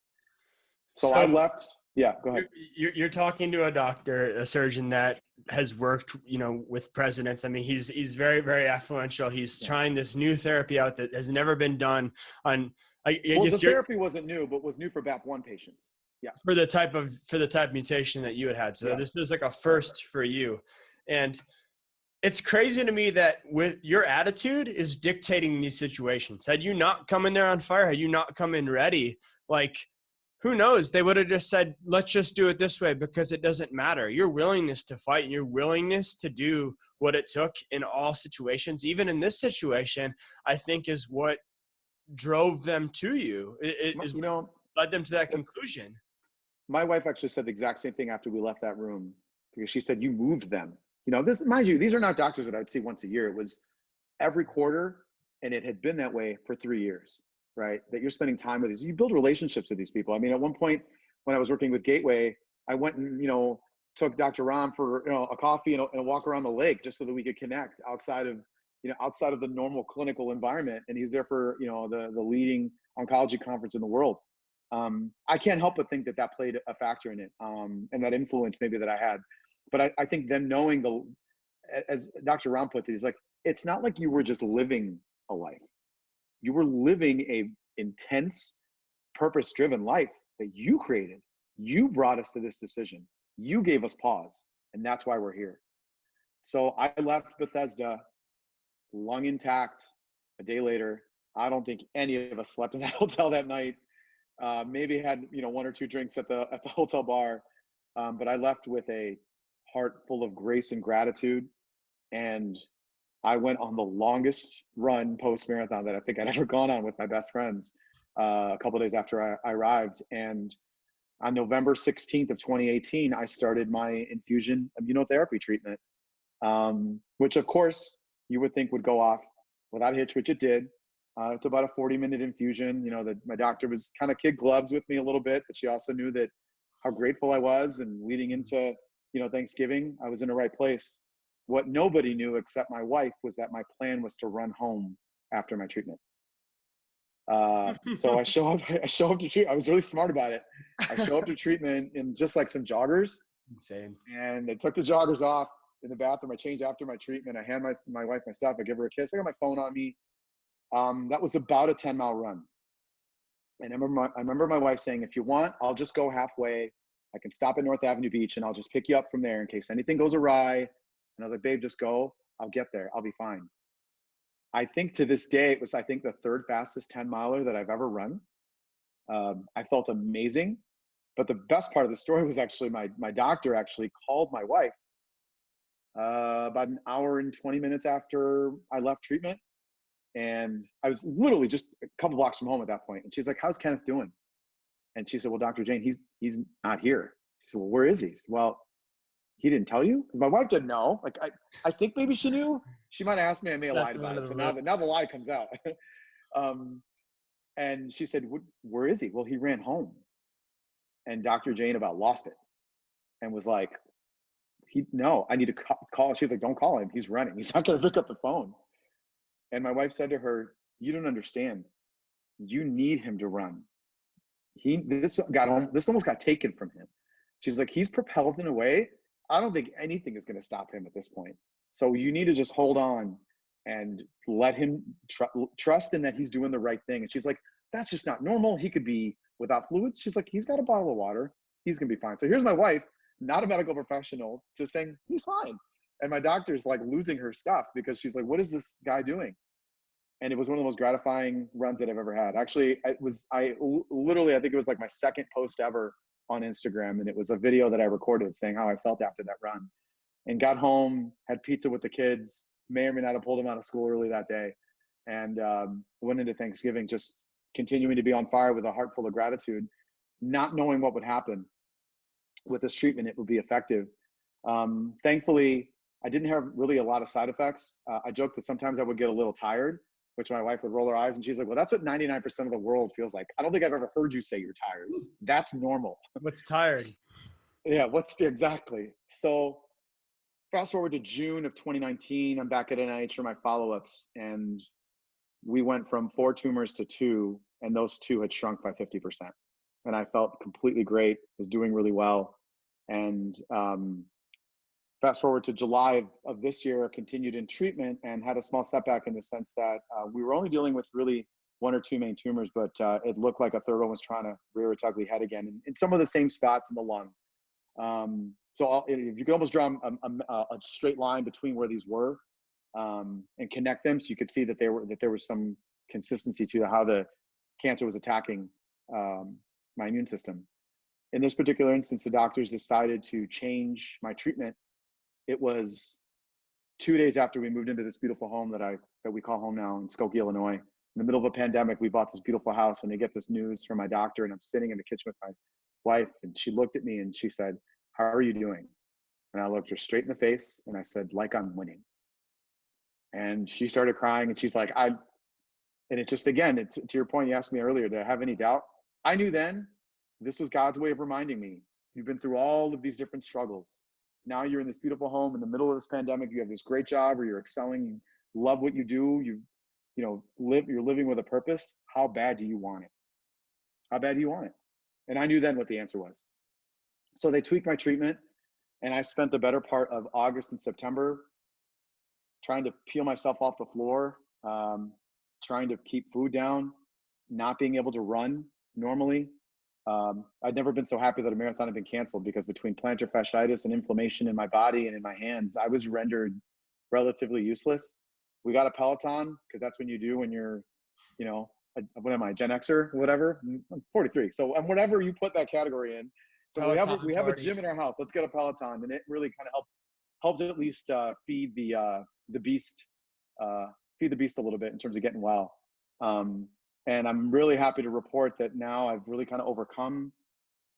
So I left. Yeah, go ahead. You're talking to a doctor, a surgeon that has worked, with presidents. I mean, he's very, very affluential. He's trying this new therapy out that has never been done on. The therapy wasn't new, but was new for BAP1 patients. Yeah. For the type of mutation that you had. So this was like a first for you. And it's crazy to me that with your attitude is dictating these situations. Had you not come in there on fire, had you not come in ready, like, who knows? They would have just said, let's just do it this way because it doesn't matter. Your willingness to fight, your willingness to do what it took in all situations, even in this situation, I think is what drove them to you. It is, led them to that conclusion. My wife actually said the exact same thing after we left that room. because she said, you moved them. This, mind you, these are not doctors that I'd see once a year. It was every quarter, and it had been that way for 3 years, right? That you're spending time with these, you build relationships with these people. I mean, at one point when I was working with Gateway, I went and, took Dr. Ram for, a coffee and a walk around the lake just so that we could connect outside of the normal clinical environment. And he's there for, the leading oncology conference in the world. I can't help but think that played a factor in it, and that influence maybe that I had. But I think them knowing as Dr. Ram puts it, he's like, it's not like you were just living a life. You were living a intense, purpose-driven life that you created. You brought us to this decision. You gave us pause, and that's why we're here. So I left Bethesda, lung intact. A day later, I don't think any of us slept in that hotel that night. Maybe had 1 or 2 drinks at the hotel bar, but I left with a heart full of grace and gratitude. And I went on the longest run post-marathon that I think I'd ever gone on with my best friends a couple of days after I arrived. And on November 16th of 2018, I started my infusion immunotherapy treatment, which of course you would think would go off without a hitch, which it did. It's about a 40-minute infusion. My doctor was kind of kid gloves with me a little bit, but she also knew that how grateful I was, and leading into Thanksgiving, I was in the right place. What nobody knew except my wife was that my plan was to run home after my treatment. So I show up to treatment. I was really smart about it. I show up to treatment in just like some joggers. Insane. And I took the joggers off in the bathroom. I changed after my treatment. I hand my wife my stuff. I give her a kiss. I got my phone on me. That was about a 10-mile run. And I remember my wife saying, if you want, I'll just go halfway. I can stop at North Avenue Beach and I'll just pick you up from there in case anything goes awry. And I was like, babe, just go. I'll get there. I'll be fine. I think to this day, it was, the 3rd fastest 10-miler that I've ever run. I felt amazing. But the best part of the story was actually my doctor actually called my wife about an hour and 20 minutes after I left treatment. And I was literally just a couple blocks from home at that point. And she's like, how's Kenneth doing? And she said, well, Dr. Jane, he's not here. She said, well, where is he? Well, he didn't tell you? Because my wife didn't know. Like, I think maybe she knew. She might have asked me. I may have lied about it. So now the lie comes out. And she said, where is he? Well, he ran home. And Dr. Jane about lost it and was like, no, I need to call. She's like, don't call him. He's running. He's not going to pick up the phone. And my wife said to her, you don't understand. You need him to run. This almost got taken from him. She's like, he's propelled in a way. I don't think anything is going to stop him at this point. So you need to just hold on and let him trust in that he's doing the right thing. And she's like, that's just not normal. He could be without fluids. She's like, he's got a bottle of water. He's going to be fine. So here's my wife, not a medical professional, just saying he's fine. And my doctor's like losing her stuff because she's like, what is this guy doing? And it was one of the most gratifying runs that I've ever had. Actually, I think it was like my 2nd post ever on Instagram. And it was a video that I recorded saying how I felt after that run, and got home, had pizza with the kids, may or may not have pulled them out of school early that day. And went into Thanksgiving, just continuing to be on fire with a heart full of gratitude, not knowing what would happen with this treatment, it would be effective. Thankfully, I didn't have really a lot of side effects. I joked that sometimes I would get a little tired, which my wife would roll her eyes and she's like, well, that's what 99% of the world feels like. I don't think I've ever heard you say you're tired. That's normal. What's tired? Yeah, exactly. So fast forward to June of 2019, I'm back at NIH for my follow-ups, and we went from 4 tumors to 2, and those 2 had shrunk by 50%. And I felt completely great, was doing really well. And fast forward to July of this year, continued in treatment and had a small setback in the sense that we were only dealing with really 1 or 2 main tumors, but it looked like a 3rd one was trying to rear its ugly head again in some of the same spots in the lung. So if you could almost draw a straight line between where these were and connect them, so you could see that there was some consistency to how the cancer was attacking my immune system. In this particular instance, the doctors decided to change my treatment. It was 2 days after we moved into this beautiful home that we call home now in Skokie, Illinois. In the middle of a pandemic, we bought this beautiful house, and they get this news from my doctor, and I'm sitting in the kitchen with my wife, and she looked at me and she said, how are you doing? And I looked her straight in the face and I said, like I'm winning. And she started crying and she's like, and it just, again, it's to your point, you asked me earlier, did I have any doubt? I knew then this was God's way of reminding me, you've been through all of these different struggles. Now you're in this beautiful home in the middle of this pandemic. You have this great job where you're excelling. You love what you do. You're living with a purpose. How bad do you want it? How bad do you want it? And I knew then what the answer was. So they tweaked my treatment, and I spent the better part of August and September trying to peel myself off the floor, trying to keep food down, not being able to run normally. I'd never been so happy that a marathon had been canceled, because between plantar fasciitis and inflammation in my body and in my hands, I was rendered relatively useless. We got a Peloton, because that's when you do when you're, what am I, Gen Xer, whatever? I'm 43. So whatever you put that category in. So Peloton we have a party. gym in our house. Let's get a Peloton. And it really kind of helped at least feed the beast, feed the beast a little bit in terms of getting well. And I'm really happy to report that now I've really kind of overcome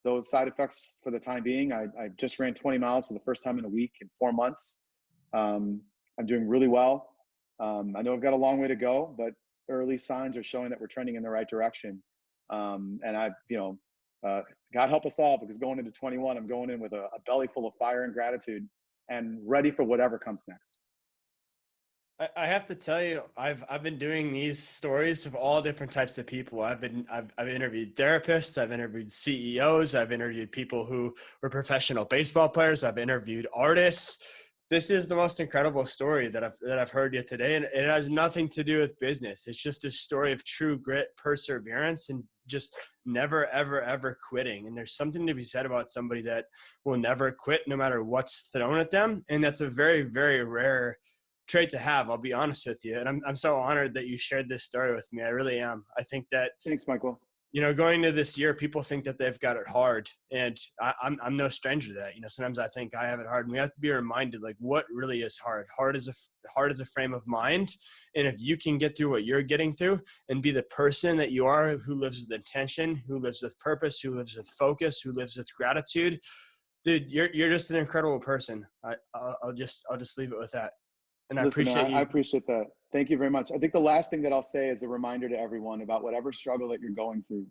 those side effects for the time being. I just ran 20 miles for the first time in a week in 4 months. I'm doing really well. I know I've got a long way to go, but early signs are showing that we're trending in the right direction. And God help us all, because going into 21, I'm going in with a belly full of fire and gratitude and ready for whatever comes next. I have to tell you, I've been doing these stories of all different types of people. I've interviewed therapists, I've interviewed CEOs, I've interviewed people who were professional baseball players, I've interviewed artists. This is the most incredible story that I've heard yet today, and it has nothing to do with business. It's just a story of true grit, perseverance, and just never, ever, ever quitting. And there's something to be said about somebody that will never quit no matter what's thrown at them, and that's a very, very rare trait to have. I'll be honest with you, and I'm so honored that you shared this story with me. I really am. I think that, Thanks, Michael. going into this year, people think that they've got it hard, and I'm no stranger to that. Sometimes I think I have it hard, and we have to be reminded, like, what really is hard. Hard is a frame of mind, and if you can get through what you're getting through and be the person that you are, who lives with intention, who lives with purpose, who lives with focus, who lives with gratitude, dude, you're just an incredible person. I'll just leave it with that. And I Listen, appreciate man, I you. appreciate that. Thank you very much. I think the last thing that I'll say is a reminder to everyone about whatever struggle that you're going through.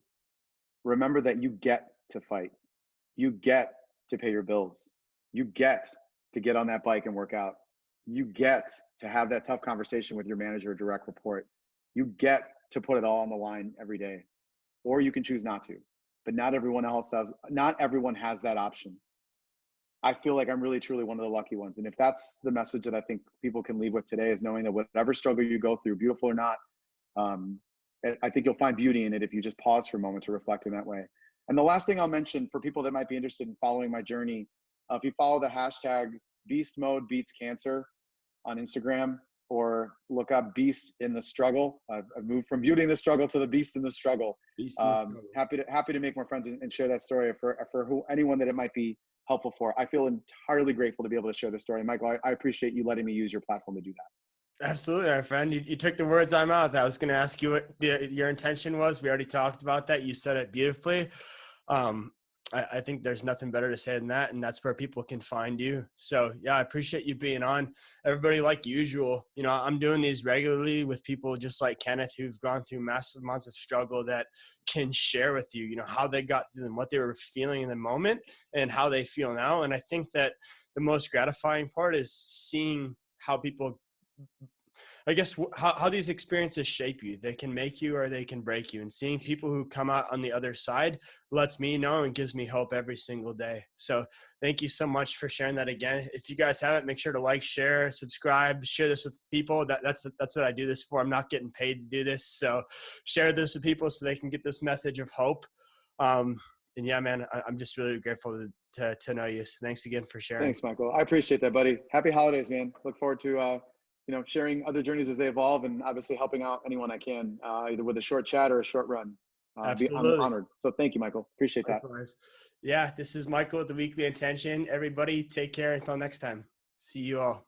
Remember that you get to fight. You get to pay your bills. You get to get on that bike and work out. You get to have that tough conversation with your manager or direct report. You get to put it all on the line every day, or you can choose not to. But not everyone has that option. I feel like I'm really, truly one of the lucky ones. And if that's the message that I think people can leave with today, is knowing that whatever struggle you go through, beautiful or not, I think you'll find beauty in it if you just pause for a moment to reflect in that way. And the last thing I'll mention for people that might be interested in following my journey, if you follow the hashtag Beast Mode Beats Cancer on Instagram, or look up Beast in the Struggle. I've moved from beauty in the struggle to the beast in the struggle. Happy to make more friends and share that story for anyone that it might be helpful for. I feel entirely grateful to be able to share this story. Michael, I appreciate you letting me use your platform to do that. Absolutely, my friend. You took the words out of my mouth. I was going to ask you what your intention was. We already talked about that. You said it beautifully. I think there's nothing better to say than that, and that's where people can find you. So, yeah, I appreciate you being on. Everybody, like usual, I'm doing these regularly with people just like Kenneth, who've gone through massive amounts of struggle, that can share with you, how they got through them, what they were feeling in the moment, and how they feel now. And I think that the most gratifying part is seeing how people, I guess, how these experiences shape you. They can make you or they can break you. And seeing people who come out on the other side lets me know and gives me hope every single day. So thank you so much for sharing that again. If you guys haven't, make sure to like, share, subscribe, share this with people. That's what I do this for. I'm not getting paid to do this. So share this with people so they can get this message of hope. And yeah, man, I'm just really grateful to know you. So thanks again for sharing. Thanks, Michael. I appreciate that, buddy. Happy holidays, man. Look forward to sharing other journeys as they evolve, and obviously helping out anyone I can, either with a short chat or a short run. I'm Absolutely. honored. So thank you, Michael. Appreciate that. Likewise. Yeah, this is Michael with the Weekly Intention. Everybody, take care until next time. See you all.